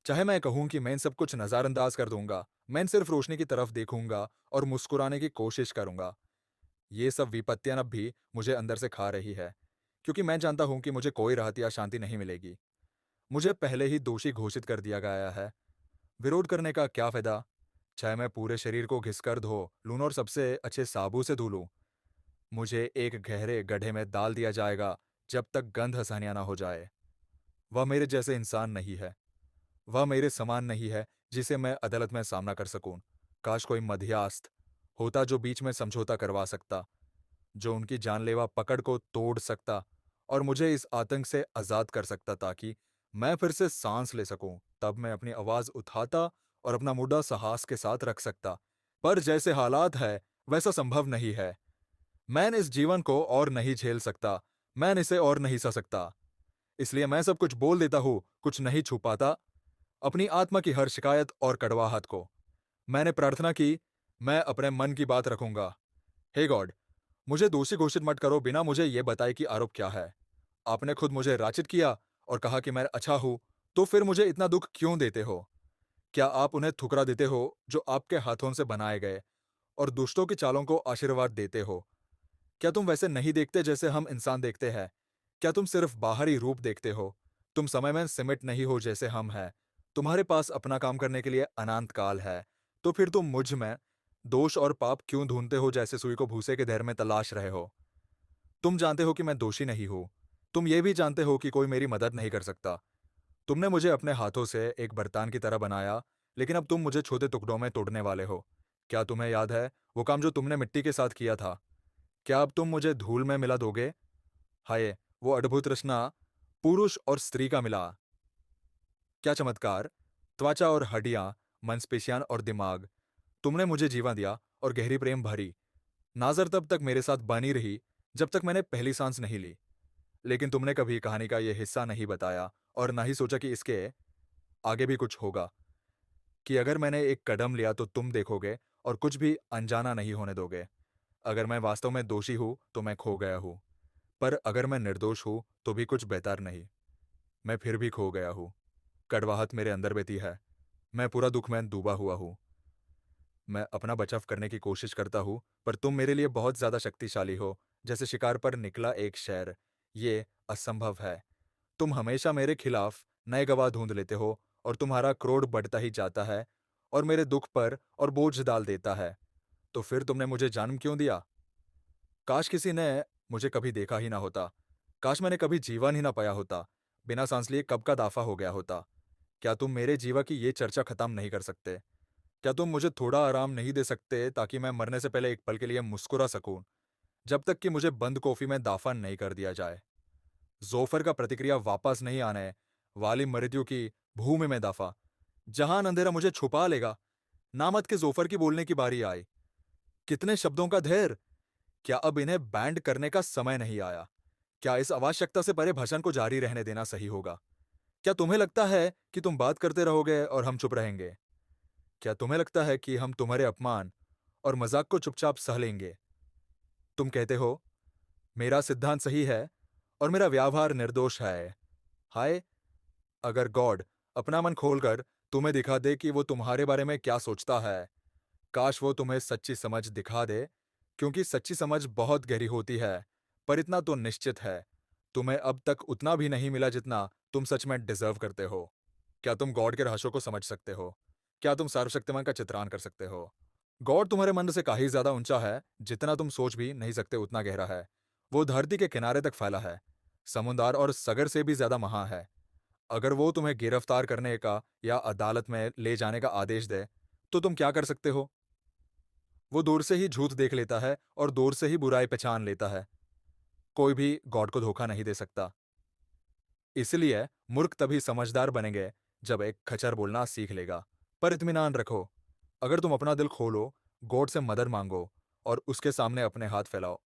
[SPEAKER 1] चाहे मैं कहूं कि मैं इन सब कुछ नजरअंदाज कर दूंगा, मैं सिर्फ रोशनी की तरफ देखूंगा और मुस्कुराने की कोशिश करूंगा। ये सब विपत्तियां अब भी मुझे अंदर से खा रही है, क्योंकि मैं जानता हूं कि मुझे कोई राहत या शांति नहीं मिलेगी। मुझे पहले ही दोषी घोषित कर दिया गया है। विरोध करने का क्या फायदा? चाहे मैं पूरे शरीर को घिसकर धो लूं और सबसे अच्छे साबु से धो लूं, मुझे एक गहरे गड्ढे में डाल दिया जाएगा जब तक गंध हसानिया ना हो जाए। वह मेरे जैसे इंसान नहीं है। वह मेरे समान नहीं है जिसे मैं अदालत में सामना कर सकूं। काश कोई मध्यस्थ होता जो बीच में समझौता करवा सकता, जो उनकी जानलेवा पकड़ को तोड़ सकता और मुझे इस आतंक से आजाद कर सकता, ताकि मैं फिर से सांस ले सकूं। तब मैं अपनी आवाज उठाता और अपना मुद्दा साहस के साथ रख सकता। पर जैसे हालात है वैसा संभव नहीं है। मैं इस जीवन को और नहीं झेल सकता। मैं इसे और नहीं सह सकता। इसलिए मैं सब कुछ बोल देता हूं, कुछ नहीं छुपाता। अपनी आत्मा की हर शिकायत और कड़वाहट को मैंने प्रार्थना की, मैं अपने मन की बात रखूंगा। हे गॉड, मुझे दोषी घोषित मत करो बिना मुझे ये बताए कि आरोप क्या है। आपने खुद मुझे राचित किया और कहा कि मैं अच्छा हूं, तो फिर मुझे इतना दुख क्यों देते हो? क्या आप उन्हें ठुकरा देते हो जो आपके हाथों से बनाए गए और दुष्टों की चालों को आशीर्वाद देते हो? क्या तुम वैसे नहीं देखते जैसे हम इंसान देखते हैं? क्या तुम सिर्फ बाहरी रूप देखते हो? तुम समय में सिमट नहीं हो जैसे हम हैं। तुम्हारे पास अपना काम करने के लिए अनंत काल है। तो फिर तुम मुझ में दोष और पाप क्यों ढूंढते हो जैसे सुई को भूसे के ढेर में तलाश रहे हो? तुम जानते हो कि मैं दोषी नहीं हूं। तुम ये भी जानते हो कि कोई मेरी मदद नहीं कर सकता। तुमने मुझे अपने हाथों से एक बरतान की तरह बनाया, लेकिन अब तुम मुझे छोटे टुकड़ों में तोड़ने वाले हो। क्या तुम्हें याद है वो काम जो तुमने मिट्टी के साथ किया था? क्या अब तुम मुझे धूल में मिला दोगे? हाय, वो अद्भुत रचना, पुरुष और स्त्री का मिला। क्या चमत्कार! त्वचा और हड्डियां, मांसपेशियां और दिमाग। तुमने मुझे जीवन दिया और गहरी प्रेम भरी। नाज़र तब तक मेरे साथ बनी रही जब तक मैंने पहली सांस नहीं ली। लेकिन तुमने कभी कहानी का ये हिस्सा नहीं बताया और ना ही सोचा कि इसके आगे भी कुछ होगा। कि अगर मैंने एक कदम लिया तो तुम देखोगे और कुछ भी अनजाना नहीं होने दोगे। अगर मैं वास्तव में दोषी हूं तो मैं खो गया हूं। पर अगर मैं निर्दोष हूं तो भी कुछ बेहतर नहीं। मैं फिर भी खो गया हूं। कड़वाहट मेरे अंदर बहती है। मैं पूरा दुख में डूबा हुआ हूं। मैं अपना बचाव करने की कोशिश करता हूं, पर तुम मेरे लिए बहुत ज्यादा शक्तिशाली हो, जैसे शिकार पर निकला एक शेर। ये असंभव है। तुम हमेशा मेरे खिलाफ नए गवाह ढूंढ लेते हो और तुम्हारा क्रोध बढ़ता ही जाता है और मेरे दुख पर और बोझ डाल देता है। तो फिर तुमने मुझे जन्म क्यों दिया? काश किसी ने मुझे कभी देखा ही ना होता। काश मैंने कभी जीवन ही ना पाया होता। बिना सांस लिए कब का दाफा हो गया होता। क्या तुम मेरे जीवन की ये चर्चा खत्म नहीं कर सकते? क्या तुम मुझे थोड़ा आराम नहीं दे सकते ताकि मैं मरने से पहले एक पल के लिए मुस्कुरा सकूं, जब तक कि मुझे बंद कॉफी में दाफन नहीं कर दिया जाए? जोफर का प्रतिक्रिया वापस नहीं आने वाली मृत्यु की भूमि में दफा, जहां अंधेरा मुझे छुपा लेगा। नामत के जोफर की बोलने की बारी आई। कितने शब्दों का धैर्य! क्या अब इन्हें बैंड करने का समय नहीं आया? क्या इस आवश्यकता से परे भाषण को जारी रहने देना सही होगा? क्या तुम्हें लगता है कि तुम बात करते रहोगे और हम चुप रहेंगे? क्या तुम्हें लगता है कि हम तुम्हारे अपमान और मजाक को चुपचाप सह लेंगे? तुम कहते हो मेरा सिद्धांत सही है और मेरा व्यवहार निर्दोष है। हाय, अगर गॉड अपना मन खोलकर तुम्हें दिखा दे कि वो तुम्हारे बारे में क्या सोचता है, काश वो तुम्हें सच्ची समझ दिखा दे, क्योंकि सच्ची समझ बहुत गहरी होती है। पर इतना तो निश्चित है, तुम्हें अब तक उतना भी नहीं मिला जितना तुम सच में डिजर्व करते हो। क्या तुम गॉड के रहस्यों को समझ सकते हो? क्या तुम सर्वशक्तिमान का चित्रान कर सकते हो? गॉड तुम्हारे मन से काफी ज्यादा ऊंचा है, जितना तुम सोच भी नहीं सकते उतना गहरा है। वो धरती के किनारे तक फैला है, समुद्र और सगर से भी ज्यादा महा है। अगर वो तुम्हें गिरफ्तार करने का या अदालत में ले जाने का आदेश दे, तो तुम क्या कर सकते हो? वो दूर से ही झूठ देख लेता है और दूर से ही बुराई पहचान लेता है। कोई भी गॉड को धोखा नहीं दे सकता। इसलिए मूर्ख तभी समझदार बनेंगे जब एक खच्चर बोलना सीख लेगा। पर इत्मीनान रखो, अगर तुम अपना दिल खोलो, गॉड से मदद मांगो और उसके सामने अपने हाथ फैलाओ।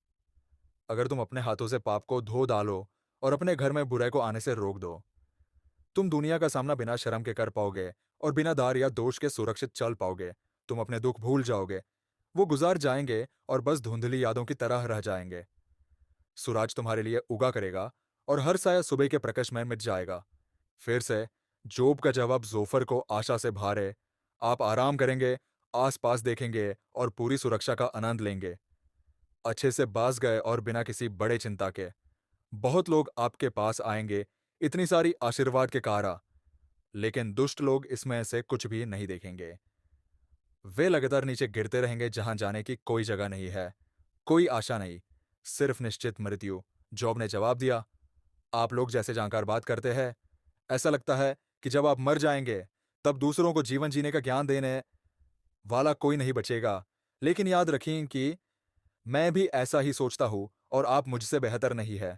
[SPEAKER 1] अगर तुम अपने हाथों से पाप को धो डालो और अपने घर में बुराई को आने से रोक दो, तुम दुनिया का सामना बिना शर्म के कर पाओगे और बिना दार या दोष के सुरक्षित चल पाओगे। तुम अपने दुख भूल जाओगे, वो गुजार जाएंगे और बस धुंधली यादों की तरह रह जाएंगे। सूरज तुम्हारे लिए उगा करेगा और हर साया सुबह के प्रकाश में मिट जाएगा। फिर से जोब का जवाब जोफर को आशा से भारे। आप आराम करेंगे, आसपास देखेंगे और पूरी सुरक्षा का आनंद लेंगे। अच्छे से बाज गए और बिना किसी बड़े चिंता के। बहुत लोग आपके पास आएंगे, इतनी सारी आशीर्वाद के कारण, लेकिन दुष्ट लोग इसमें से कुछ भी नहीं देखेंगे। वे लगातार नीचे गिरते रहेंगे जहां जाने की कोई जगह नहीं है, कोई आशा नहीं, सिर्फ निश्चित मृत्यु। जॉब ने जवाब दिया, आप लोग जैसे जानकार बात करते हैं, ऐसा लगता है कि जब आप मर जाएंगे तब दूसरों को जीवन जीने का ज्ञान देने वाला कोई नहीं बचेगा। लेकिन याद रखें कि मैं भी ऐसा ही सोचता हूं और आप मुझसे बेहतर नहीं है।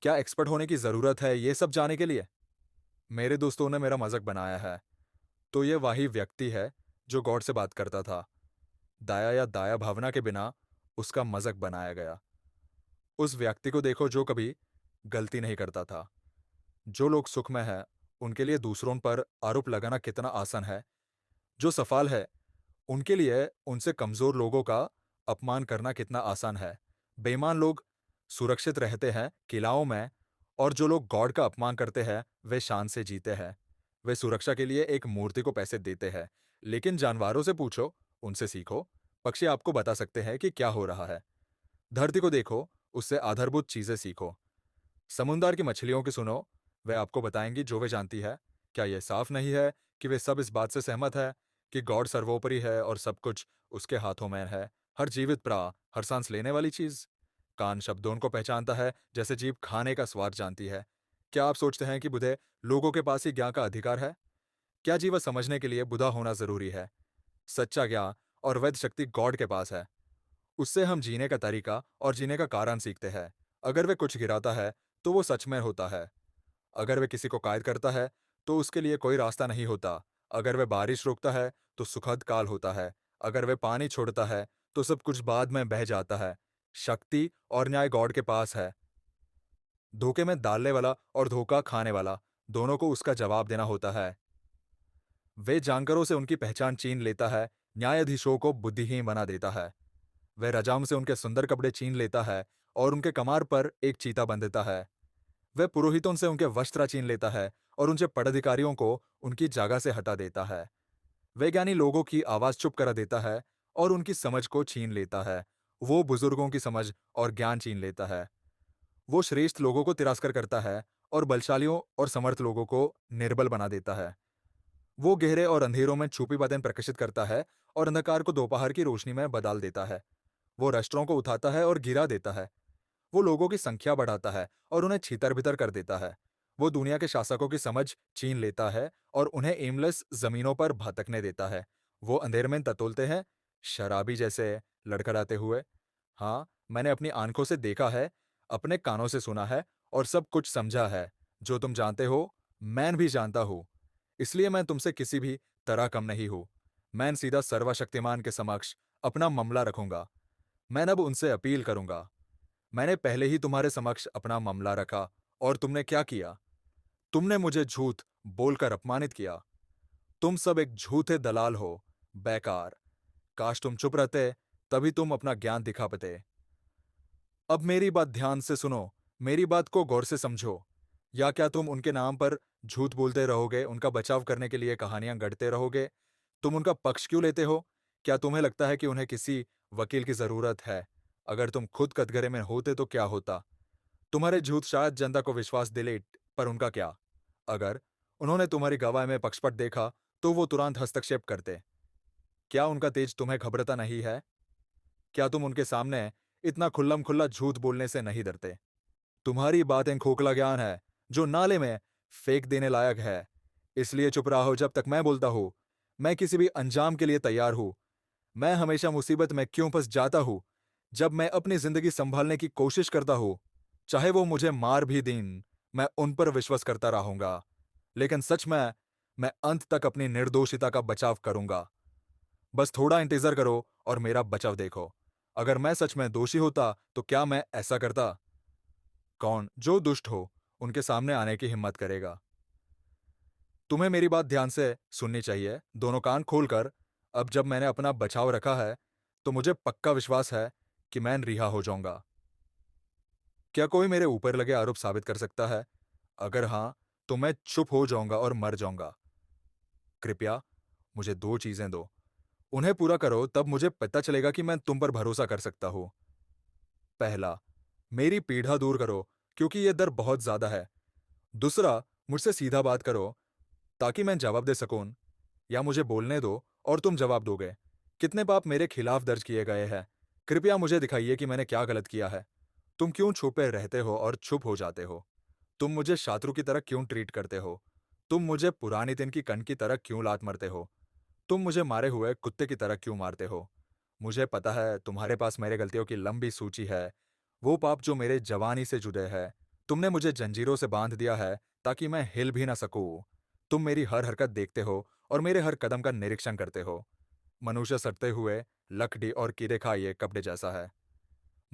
[SPEAKER 1] क्या एक्सपर्ट होने की जरूरत है ये सब जाने के लिए? मेरे दोस्तों ने मेरा मजाक बनाया है। तो ये वही व्यक्ति है जो गॉड से बात करता था। दया या दया भावना के बिना उसका मजाक बनाया गया। उस व्यक्ति को देखो जो कभी गलती नहीं करता था। जो लोग सुख में है, उनके लिए दूसरों पर आरोप लगाना कितना आसान है। जो सफल है, उनके लिए उनसे कमजोर लोगों का अपमान करना कितना आसान है। बेईमान लोग सुरक्षित रहते हैं किलाओं में, और जो लोग गॉड का अपमान करते हैं वे शान से जीते हैं। वे सुरक्षा के लिए एक मूर्ति को पैसे देते हैं। लेकिन जानवरों से पूछो, उनसे सीखो। पक्षी आपको बता सकते हैं कि क्या हो रहा है। धरती को देखो, उससे आधारभूत चीजें सीखो। समुद्र की मछलियों की सुनो, वे आपको बताएंगी जो वे जानती है। क्या यह साफ नहीं है कि वे सब इस बात से सहमत है कि गॉड सर्वोपरि है और सब कुछ उसके हाथों में है। हर जीवित प्राण, हर सांस लेने वाली चीज। कान शब्दों को पहचानता है जैसे जीभ खाने का स्वाद जानती है। क्या आप सोचते हैं कि बुधे लोगों के पास ही ज्ञान का अधिकार है? क्या जीवन समझने के लिए बुधा होना जरूरी है? सच्चा ज्ञान और वैध शक्ति गॉड के पास है। उससे हम जीने का तरीका और जीने का कारण सीखते हैं। अगर वे कुछ गिराता है तो वो सच में होता है। अगर वे किसी को कायद करता है तो उसके लिए कोई रास्ता नहीं होता। अगर वे बारिश रोकता है तो सुखद काल होता है। अगर वे पानी छोड़ता है तो सब कुछ बाद में बह जाता है। शक्ति और न्याय गॉड के पास है। धोखे में डालने वाला और धोखा खाने वाला दोनों को उसका जवाब देना होता है। वे जानकारों से उनकी पहचान छीन लेता है, न्यायाधीशों को बुद्धिहीन बना देता है। वह रजाम से उनके सुंदर कपड़े छीन लेता है और उनके कमार पर एक चीता बंध देता है। वह पुरोहितों से उनके वस्त्र छीन लेता है और उनसे पदाधिकारियों को उनकी जगह से हटा देता है। वैज्ञानिक लोगों की आवाज चुप करा देता है और उनकी समझ को छीन लेता है। वो बुजुर्गों की समझ और ज्ञान छीन लेता है। वो श्रेष्ठ लोगों को तिरस्कार करता है और बलशालियों और समर्थ लोगों को निर्बल बना देता है। वो गहरे और अंधेरों में छुपी बातें प्रकाशित करता है और अंधकार को दोपहर की रोशनी में बदल देता है। वो राष्ट्रों को उठाता है और गिरा देता है। वो लोगों की संख्या बढ़ाता है और उन्हें छितर-बितर कर देता है। वो दुनिया के शासकों की समझ छीन लेता है और उन्हें एमलेस जमीनों पर भटकने देता है। वो अंधेर में टटोलते हैं, शराबी जैसे लड़खड़ाते हुए। हाँ, मैंने अपनी आंखों से देखा है, अपने कानों से सुना है और सब कुछ समझा है। जो तुम जानते हो, मैं भी जानता हूँ। इसलिए मैं तुमसे किसी भी तरह कम नहीं हूँ। मैं सीधा सर्वशक्तिमान के समक्ष अपना मामला रखूंगा। मैं अब उनसे अपील करूंगा। मैंने पहले ही तुम्हारे समक्ष अपना मामला रखा और तुमने क्या किया? तुमने मुझे झूठ बोलकर अपमानित किया। तुम सब एक झूठे दलाल हो, बेकार। काश तुम चुप रहते, तभी तुम अपना ज्ञान दिखा पाते। अब मेरी बात ध्यान से सुनो, मेरी बात को गौर से समझो। या क्या तुम उनके नाम पर झूठ बोलते रहोगे, उनका बचाव करने के लिए कहानियां गढ़ते रहोगे? तुम उनका पक्ष क्यों लेते हो? क्या तुम्हें लगता है कि उन्हें किसी वकील की जरूरत है? अगर तुम खुद कटघरे में होते तो क्या होता? तुम्हारे झूठ शायद जनता को विश्वास दिले, पर उनका क्या? अगर उन्होंने तुम्हारी गवाह में पक्षपात देखा तो वो तुरंत हस्तक्षेप करते। क्या उनका तेज तुम्हें घबराता नहीं है? क्या तुम उनके सामने इतना खुल्लम खुल्ला झूठ बोलने से नहीं डरते? तुम्हारी बातें खोखला ज्ञान है जो नाले में फेंक देने लायक है। इसलिए चुप रहो जब तक मैं बोलता हूं। मैं किसी भी अंजाम के लिए तैयार हूं। मैं हमेशा मुसीबत में क्यों फंस जाता हूं जब मैं अपनी जिंदगी संभालने की कोशिश करता हूं। चाहे वो मुझे मार भी दें, मैं उन पर विश्वास करता रहूंगा। लेकिन सच में मैं अंत तक अपनी निर्दोषिता का बचाव करूंगा। बस थोड़ा इंतजार करो और मेरा बचाव देखो। अगर मैं सच में दोषी होता तो क्या मैं ऐसा करता? कौन जो दुष्ट हो उनके सामने आने की हिम्मत करेगा? तुम्हें मेरी बात ध्यान से सुननी चाहिए, दोनों कान खोलकर। अब जब मैंने अपना बचाव रखा है तो मुझे पक्का विश्वास है कि मैं रिहा हो जाऊंगा। क्या कोई मेरे ऊपर लगे आरोप साबित कर सकता है? अगर हां, तो मैं चुप हो जाऊंगा और मर जाऊंगा। कृपया मुझे दो चीजें दो। उन्हें पूरा करो, तब मुझे पता चलेगा कि मैं तुम पर भरोसा कर सकता हूं। पहला, मेरी पीड़ा दूर करो, क्योंकि यह दर बहुत ज्यादा है। दूसरा, मुझसे सीधा बात करो ताकि मैं जवाब दे सकूं, या मुझे बोलने दो और तुम जवाब दोगे। कितने पाप मेरे खिलाफ दर्ज किए गए हैं? कृपया मुझे दिखाइए कि मैंने क्या गलत किया है। तुम क्यों छुपे रहते हो और चुप हो जाते हो? तुम मुझे शत्रु की तरह क्यों ट्रीट करते हो? तुम मुझे पुराने दिन की कण की तरह क्यों लात मारते हो? तुम मुझे मारे हुए कुत्ते की तरह क्यों मारते हो? मुझे पता है तुम्हारे पास मेरे गलतियों की लंबी सूची है, वो पाप जो मेरे जवानी से जुड़े हैं। तुमने मुझे जंजीरों से बांध दिया है ताकि मैं हिल भी ना सकूं। तुम मेरी हर हरकत देखते हो और मेरे हर कदम का निरीक्षण करते हो। मनुष्य सड़ते हुए लकड़ी और कीड़े खाए कपड़े जैसा है।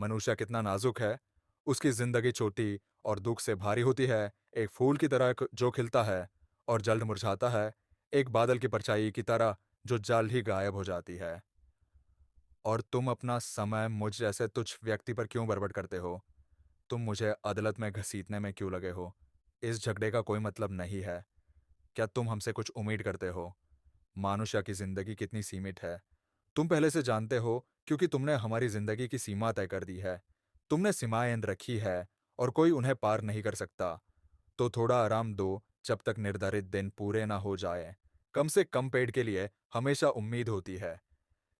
[SPEAKER 1] मनुष्य कितना नाजुक है। उसकी जिंदगी छोटी और दुख से भारी होती है। एक फूल की तरह जो खिलता है और जल्द मुरझाता है, एक बादल की परछाई की तरह जो जल्द ही गायब हो जाती है। और तुम अपना समय मुझ जैसे तुच्छ व्यक्ति पर क्यों बर्बाद करते हो? तुम मुझे अदालत में घसीटने में क्यों लगे हो? इस झगड़े का कोई मतलब नहीं है। क्या तुम हमसे कुछ उम्मीद करते हो? मानुष्य की जिंदगी कितनी सीमित है, तुम पहले से जानते हो, क्योंकि तुमने हमारी जिंदगी की सीमा तय कर दी है। तुमने सीमाएं रखी है और कोई उन्हें पार नहीं कर सकता। तो थोड़ा आराम दो जब तक निर्धारित दिन पूरे ना हो जाए। कम से कम पेड़ के लिए हमेशा उम्मीद होती है।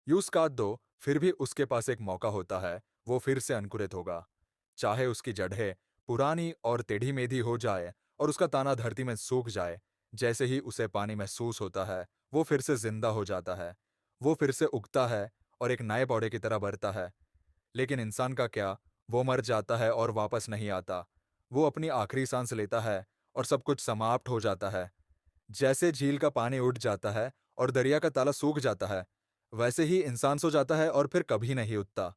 [SPEAKER 1] यूं काट दो, फिर भी उसके पास एक मौका होता है, वो फिर से अंकुरित होगा। चाहे उसकी जड़ें पुरानी और टेढ़ी मेढ़ी हो जाए और उसका ताना धरती में सूख जाए, जैसे ही उसे पानी महसूस होता है, वो फिर से जिंदा हो जाता है। वो फिर से उगता है और एक नए पौधे की तरह बढ़ता है। लेकिन इंसान का क्या? वो मर जाता है और वापस नहीं आता। वो अपनी आखिरी सांस लेता है और सब कुछ समाप्त हो जाता है। जैसे झील का पानी उठ जाता है और दरिया का ताला सूख जाता है, वैसे ही इंसान सो जाता है और फिर कभी नहीं उठता।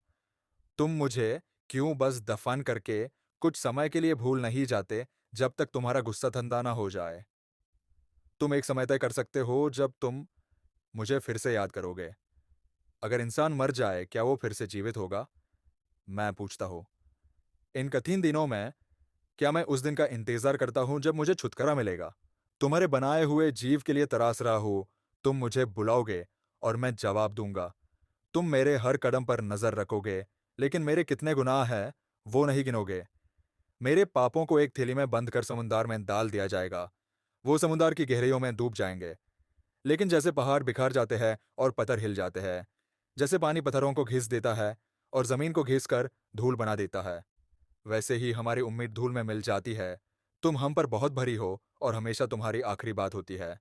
[SPEAKER 1] तुम मुझे क्यों बस दफन करके कुछ समय के लिए भूल नहीं जाते, जब तक तुम्हारा गुस्सा ठंडा ना हो जाए? तुम एक समय तय कर सकते हो जब तुम मुझे फिर से याद करोगे। अगर इंसान मर जाए, क्या वो फिर से जीवित होगा? मैं पूछता हूँ। इन कठिन दिनों में क्या मैं उस दिन का इंतजार करता हूँ जब मुझे छुटकारा मिलेगा? तुम्हारे बनाए हुए जीव के लिए तरास रहा हूँ। तुम मुझे बुलाओगे और मैं जवाब दूंगा। तुम मेरे हर कदम पर नजर रखोगे, लेकिन मेरे कितने गुनाह हैं, वो नहीं गिनोगे। मेरे पापों को एक थैली में बंद कर समुद्र में डाल दिया जाएगा। वो समुद्र की गहराइयों में डूब जाएंगे। लेकिन जैसे पहाड़ बिखर जाते हैं और पत्थर हिल जाते हैं, जैसे पानी पत्थरों को घिस देता है और जमीन को घिस कर धूल बना देता है, वैसे ही हमारी उम्मीद धूल में मिल जाती है। तुम हम पर बहुत भरी हो और हमेशा तुम्हारी आखिरी बात होती है।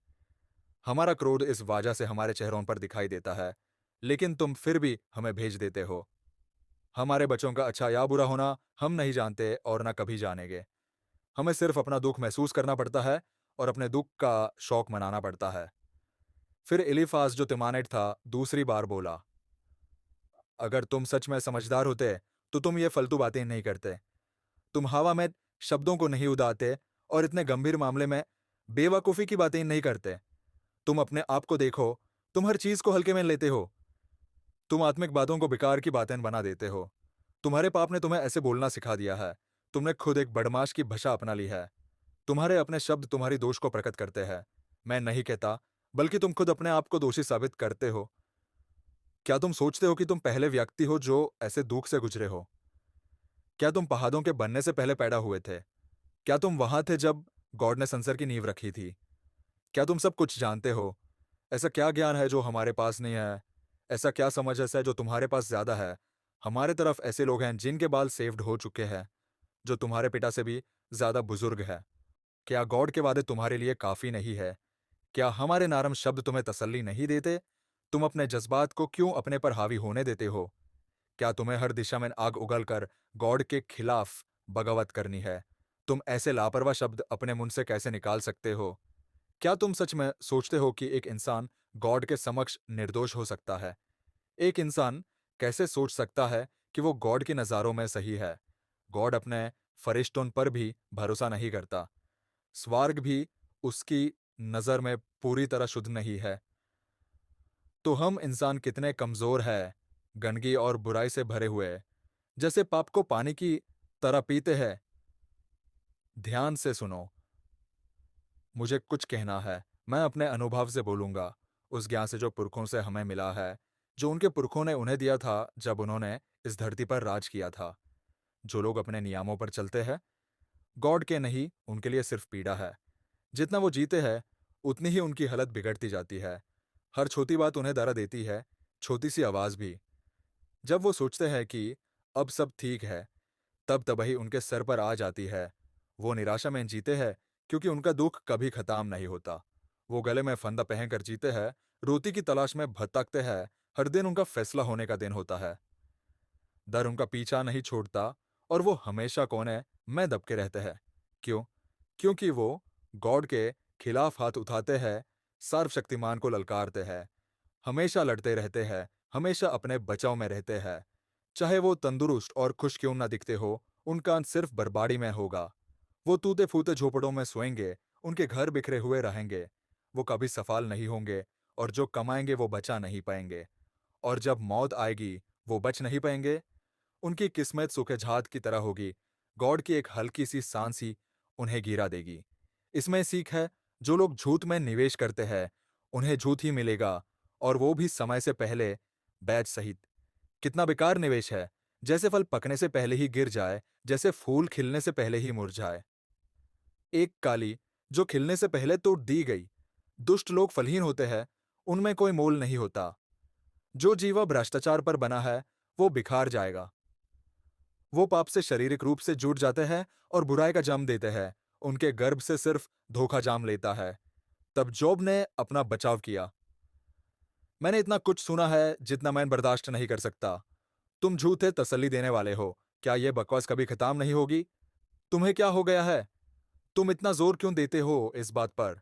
[SPEAKER 1] हमारा क्रोध इस वजह से हमारे चेहरों पर दिखाई देता है, लेकिन तुम फिर भी हमें भेज देते हो। हमारे बच्चों का अच्छा या बुरा होना हम नहीं जानते और ना कभी जानेंगे। हमें सिर्फ अपना दुख महसूस करना पड़ता है और अपने दुख का शौक मनाना पड़ता है। फिर इलीफास जो तिमानेट था दूसरी बार बोला, अगर तुम सच में समझदार होते तो तुम ये फालतू बातें नहीं करते। तुम हवा में शब्दों को नहीं उड़ाते और इतने गंभीर मामले में बेवकूफ़ी की बातें नहीं करते। तुम अपने आप को देखो, तुम हर चीज़ को हल्के में लेते हो। तुम आत्मिक बातों को बेकार की बातें बना देते हो। तुम्हारे पाप ने तुम्हें ऐसे बोलना सिखा दिया है। तुमने खुद एक बदमाश की भाषा अपना ली है। तुम्हारे अपने शब्द तुम्हारी दोष को प्रकट करते हैं। मैं नहीं कहता, बल्कि तुम खुद अपने आप को दोषी साबित करते हो। क्या तुम सोचते हो कि तुम पहले व्यक्ति हो जो ऐसे दुख से गुजरे हो? क्या तुम पहाड़ों के बनने से पहले पैदा हुए थे? क्या तुम वहां थे जब गॉड ने संसार की नींव रखी थी? क्या तुम सब कुछ जानते हो? ऐसा क्या ज्ञान है जो हमारे पास नहीं है? ऐसा क्या समझ ऐसा है जो तुम्हारे पास ज्यादा है? हमारे तरफ ऐसे लोग हैं जिनके बाल सेव्ड हो चुके हैं, जो तुम्हारे पिता से भी ज्यादा बुजुर्ग है। क्या गॉड के वादे तुम्हारे लिए काफी नहीं है? क्या हमारे नरम शब्द तुम्हें तसल्ली नहीं देते? तुम अपने जज्बात को क्यों अपने पर हावी होने देते हो? क्या तुम्हें हर दिशा में आग उगलकर गॉड के खिलाफ बगावत करनी है? तुम ऐसे लापरवाह शब्द अपने मुंह से कैसे निकाल सकते हो? क्या तुम सच में सोचते हो कि एक इंसान गॉड के समक्ष निर्दोष हो सकता है? एक इंसान कैसे सोच सकता है कि वो गॉड की नज़रों में सही है? गॉड अपने फरिश्तों पर भी भरोसा नहीं करता। स्वर्ग भी उसकी नज़र में पूरी तरह शुद्ध नहीं है। तो हम इंसान कितने कमज़ोर हैं, गंदगी और बुराई से भरे हुए, जैसे पाप को पानी की तरह पीते हैं। ध्यान से सुनो, मुझे कुछ कहना है। मैं अपने अनुभव से बोलूंगा, उस ज्ञान से जो पुरखों से हमें मिला है, जो उनके पुरखों ने उन्हें दिया था जब उन्होंने इस धरती पर राज किया था। जो लोग अपने नियमों पर चलते हैं, गॉड के नहीं, उनके लिए सिर्फ पीड़ा है। जितना वो जीते हैं, उतनी ही उनकी हालत बिगड़ती जाती है। हर छोटी बात उन्हें दर्द देती है, छोटी सी आवाज़ भी। जब वो सोचते हैं कि अब सब ठीक है, तब तबाही उनके सर पर आ जाती है। वो निराशा में जीते हैं, क्योंकि उनका दुख कभी खत्म नहीं होता। वो गले में फंदा पहनकर जीते हैं, रोटी की तलाश में भटकते हैं। हर दिन उनका फैसला होने का दिन होता है। डर उनका पीछा नहीं छोड़ता और वो हमेशा कोने में दबके रहते हैं। क्यों? क्योंकि वो गॉड के खिलाफ हाथ उठाते हैं, सर्वशक्तिमान को ललकारते हैं, हमेशा लड़ते रहते हैं, हमेशा अपने बचाव में रहते हैं। चाहे वो तंदुरुस्त और खुश क्यों ना दिखते हो, उनका अंत सिर्फ बर्बादी में होगा। वो टूटे फूटे झोपड़ों में सोएंगे, उनके घर बिखरे हुए रहेंगे। वो कभी सफल नहीं होंगे और जो कमाएंगे वो बचा नहीं पाएंगे, और जब मौत आएगी वो बच नहीं पाएंगे। उनकी किस्मत सूखेझात की तरह होगी। गॉड की एक हल्की सी सांस ही उन्हें गिरा देगी। इसमें सीख है, जो लोग झूठ में निवेश करते हैं उन्हें झूठ ही मिलेगा, और वो भी समय से पहले, बैच सहित। कितना बेकार निवेश है, जैसे फल पकने से पहले ही गिर जाए, जैसे फूल खिलने से पहले ही मुरझाए। एक काली जो खिलने से पहले तोड़ दी गई। दुष्ट लोग फलहीन होते हैं, उनमें कोई मोल नहीं होता। जो जीवा भ्रष्टाचार पर बना है वो बिखार जाएगा। वो पाप से शारीरिक रूप से जुट जाते हैं और बुराई का जन्म देते हैं। उनके गर्भ से सिर्फ धोखा जाम लेता है। तब जोब ने अपना बचाव किया। मैंने इतना कुछ सुना है जितना मैं बर्दाश्त नहीं कर सकता। तुम झूठे तसल्ली देने वाले हो। क्या यह बकवास कभी खत्म नहीं होगी? तुम्हें क्या हो गया है? तुम इतना जोर क्यों देते हो इस बात पर?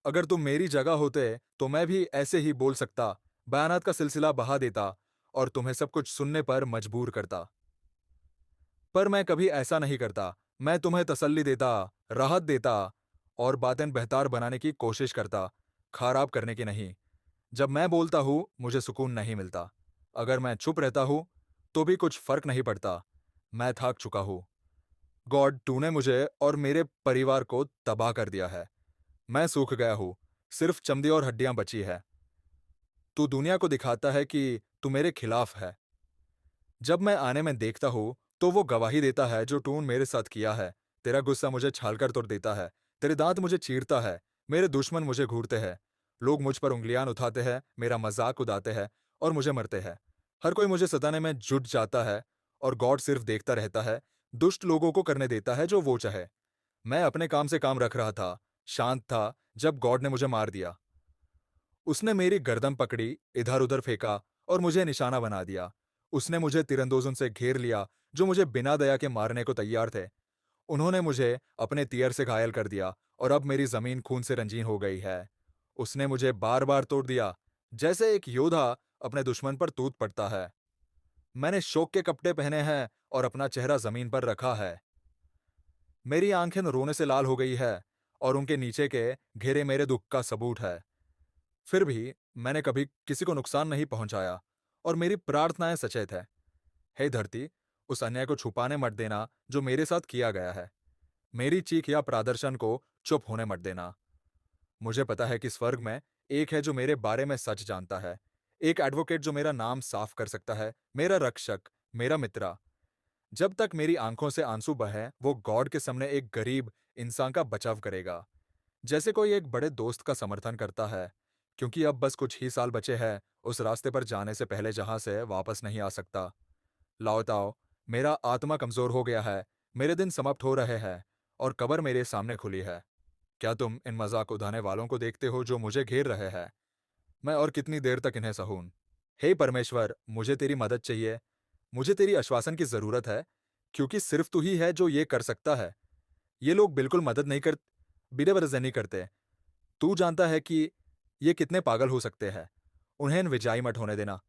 [SPEAKER 1] अगर तुम मेरी जगह होते तो मैं भी ऐसे ही बोल सकता, बयानात का सिलसिला बहा देता और तुम्हें सब कुछ सुनने पर मजबूर करता। पर मैं कभी ऐसा नहीं करता। मैं तुम्हें तसल्ली देता, राहत देता और बातें बेहतर बनाने की कोशिश करता, खराब करने की नहीं। जब मैं बोलता हूं मुझे सुकून नहीं मिलता। अगर मैं चुप रहता हूं तो भी कुछ फर्क नहीं पड़ता। मैं थक चुका हूं। गॉड, तूने मुझे और मेरे परिवार को तबाह कर दिया है। मैं सूख गया हूं, सिर्फ चमड़ी और हड्डियां बची है। तू दुनिया को दिखाता है कि तू मेरे खिलाफ है। जब मैं आने में देखता हूँ तो वो गवाही देता है जो तूने मेरे साथ किया है। तेरा गुस्सा मुझे छालकर तोड़ देता है। तेरे दांत मुझे चीरता है। मेरे दुश्मन मुझे घूरते हैं। लोग मुझ पर उंगलियां उठाते हैं, मेरा मजाक उड़ाते हैं और मुझे मरते हैं। हर कोई मुझे सताने में जुट जाता है और गॉड सिर्फ देखता रहता है, दुष्ट लोगों को करने देता है जो वो चाहे। मैं अपने काम से काम रख रहा था, शांत था, जब गॉड ने मुझे मार दिया। उसने मेरी गर्दन पकड़ी, इधर-उधर फेंका और मुझे निशाना बना दिया। उसने मुझे तीरंदाजों से घेर लिया, जो मुझे बिना दया के मारने को तैयार थे। उन्होंने मुझे अपने तीर से घायल कर दिया और अब मेरी जमीन खून से रंजीन हो गई है। उसने मुझे बार-बार तोड़ दिया, जैसे एक योद्धा अपने दुश्मन पर टूट पड़ता है। मैंने शोक के कपड़े पहने हैं और अपना चेहरा जमीन पर रखा है। मेरी आंखें रोने से लाल हो गई है और उनके नीचे के घेरे मेरे दुख का सबूत है। फिर भी मैंने कभी किसी को नुकसान नहीं पहुंचाया और मेरी प्रार्थनाएं सचेत है। हे धरती, उस अन्याय को छुपाने मत देना जो मेरे साथ किया गया है। मेरी चीख या प्रदर्शन को चुप होने मत देना। मुझे पता है कि स्वर्ग में एक है जो मेरे बारे में सच जानता है। एक एडवोकेट जो मेरा नाम साफ कर सकता है, मेरा रक्षक, मेरा मित्र। जब तक मेरी आंखों से आंसू बहे, वो गॉड के सामने एक गरीब इंसान का बचाव करेगा, जैसे कोई एक बड़े दोस्त का समर्थन करता है। क्योंकि अब बस कुछ ही साल बचे हैं उस रास्ते पर जाने से पहले जहां से वापस नहीं आ सकता। लाओताओ, मेरा आत्मा कमजोर हो गया है, मेरे दिन समाप्त हो रहे हैं और कब्र मेरे सामने खुली है। क्या तुम इन मजाक उड़ाने वालों को देखते हो जो मुझे घेर रहे हैं? मैं और कितनी देर तक इन्हें सहूं? हे परमेश्वर, मुझे तेरी मदद चाहिए। मुझे तेरी आश्वासन की जरूरत है, क्योंकि सिर्फ तू ही है जो ये कर सकता है। ये लोग बिल्कुल मदद नहीं कर बिना वजह नहीं करते। तू जानता है कि ये कितने पागल हो सकते हैं। उन्हें विजाई मत होने देना।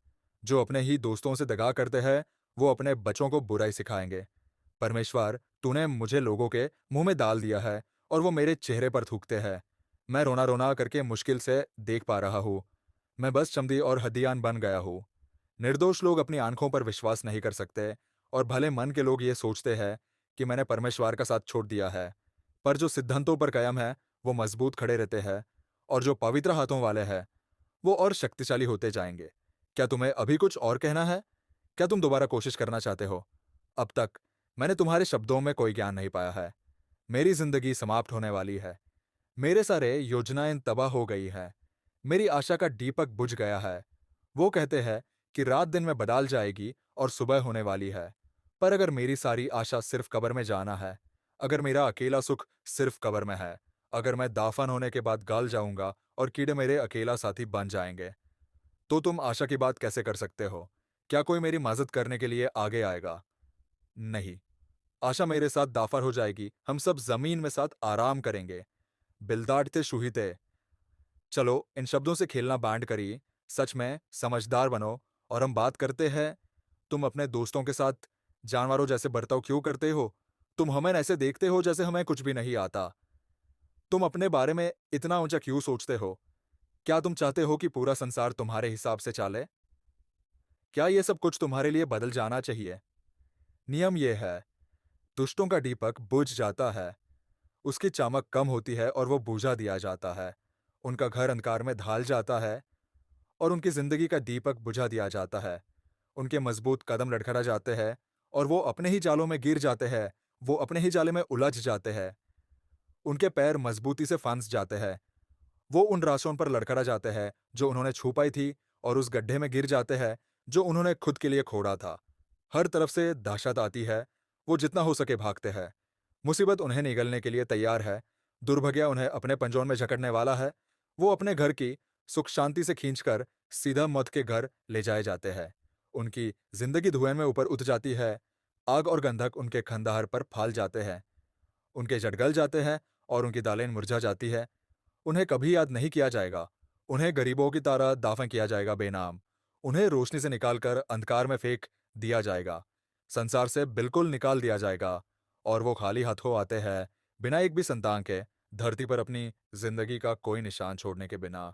[SPEAKER 1] जो अपने ही दोस्तों से दगा करते हैं वो अपने बच्चों को बुराई सिखाएंगे। परमेश्वर, तूने मुझे लोगों के मुंह में डाल दिया है और वो मेरे चेहरे पर थूकते हैं। मैं रोना रोना करके मुश्किल से देख पा रहा हूँ। मैं बस चमड़ी और हड्डियां बन गया हूँ। निर्दोष लोग अपनी आंखों पर विश्वास नहीं कर सकते और भले मन के लोग ये सोचते हैं कि मैंने परमेश्वर का साथ छोड़ दिया है। पर जो सिद्धांतों पर कायम है वो मजबूत खड़े रहते हैं, और जो पवित्र हाथों वाले हैं वो और शक्तिशाली होते जाएंगे। क्या तुम्हें अभी कुछ और कहना है? क्या तुम दोबारा कोशिश करना चाहते हो? अब तक मैंने तुम्हारे शब्दों में कोई ज्ञान नहीं पाया है। मेरी जिंदगी समाप्त होने वाली है। मेरे सारे योजनाएं तबाह हो गई है। मेरी आशा का दीपक बुझ गया है। वो कहते हैं कि रात दिन में बदल जाएगी और सुबह होने वाली है। पर अगर मेरी सारी आशा सिर्फ कब्र में जाना है, अगर मेरा अकेला सुख सिर्फ कब्र में है, अगर मैं दाफन होने के बाद गल जाऊंगा और कीड़े मेरे अकेला साथी बन जाएंगे, तो तुम आशा की बात कैसे कर सकते हो? क्या कोई मेरी मदद करने के लिए आगे आएगा? नहीं। आशा मेरे साथ दाफर हो जाएगी। हम सब जमीन में साथ आराम करेंगे। बिलदाड़ते शुहिते। चलो इन शब्दों से खेलना बैंड करिए। सच में समझदार बनो और हम बात करते हैं। तुम अपने दोस्तों के साथ जानवरों जैसे बर्ताव क्यों करते हो? तुम हमें ऐसे देखते हो जैसे हमें कुछ भी नहीं आता। तुम अपने बारे में इतना ऊंचा क्यों सोचते हो? क्या तुम चाहते हो कि पूरा संसार तुम्हारे हिसाब से चले? क्या ये सब कुछ तुम्हारे लिए बदल जाना चाहिए? नियम ये है, दुष्टों का दीपक बुझ जाता है, उसकी चमक कम होती है और वो बुझा दिया जाता है। उनका घर अंधकार में ढल जाता है और उनकी ज़िंदगी का दीपक बुझा दिया जाता है। उनके मज़बूत कदम लड़खड़ा जाते हैं और वो अपने ही जालों में गिर जाते हैं, वो अपने ही जाले में उलझ जाते हैं। उनके पैर मज़बूती से फंस जाते हैं। वो उन रास्तों पर लड़खड़ा जाते हैं, जो उन्होंने छू पाई थी और उस गड्ढे में गिर जाते हैं, जो उन्होंने खुद के लिए खोदा था। हर तरफ से दहशत आती है, वो जितना हो सके भागते हैं। मुसीबत उन्हें निगलने के लिए तैयार है, दुर्भाग्य उन्हें अपने पंजों में जकड़ने वाला है। वो अपने घर की सुख शांति से खींचकर सीधा मौत के घर ले जाए जाते हैं। उनकी जिंदगी धुएं में ऊपर उठ जाती है, आग और गंधक उनके खंडहर पर फैल जाते हैं। उनके जड़ गल जाते हैं और उनकी दालें मुरझा जाती है। उन्हें कभी याद नहीं किया जाएगा। उन्हें गरीबों की तरह दाफन किया जाएगा बेनाम। उन्हें रोशनी से निकालकर अंधकार में फेंक दिया जाएगा। संसार से बिल्कुल निकाल दिया जाएगा और वो खाली हाथों आते हैं, बिना एक भी संतान के, धरती पर अपनी जिंदगी का कोई निशान छोड़ने के बिना।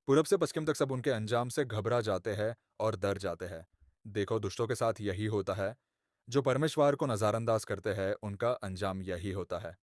[SPEAKER 1] पूरब से पश्चिम तक सब उनके अंजाम से घबरा जाते हैं और डर जाते हैं। देखो, दुष्टों के साथ यही होता है। जो परमेश्वर को नजरअंदाज करते हैं, उनका अंजाम यही होता है।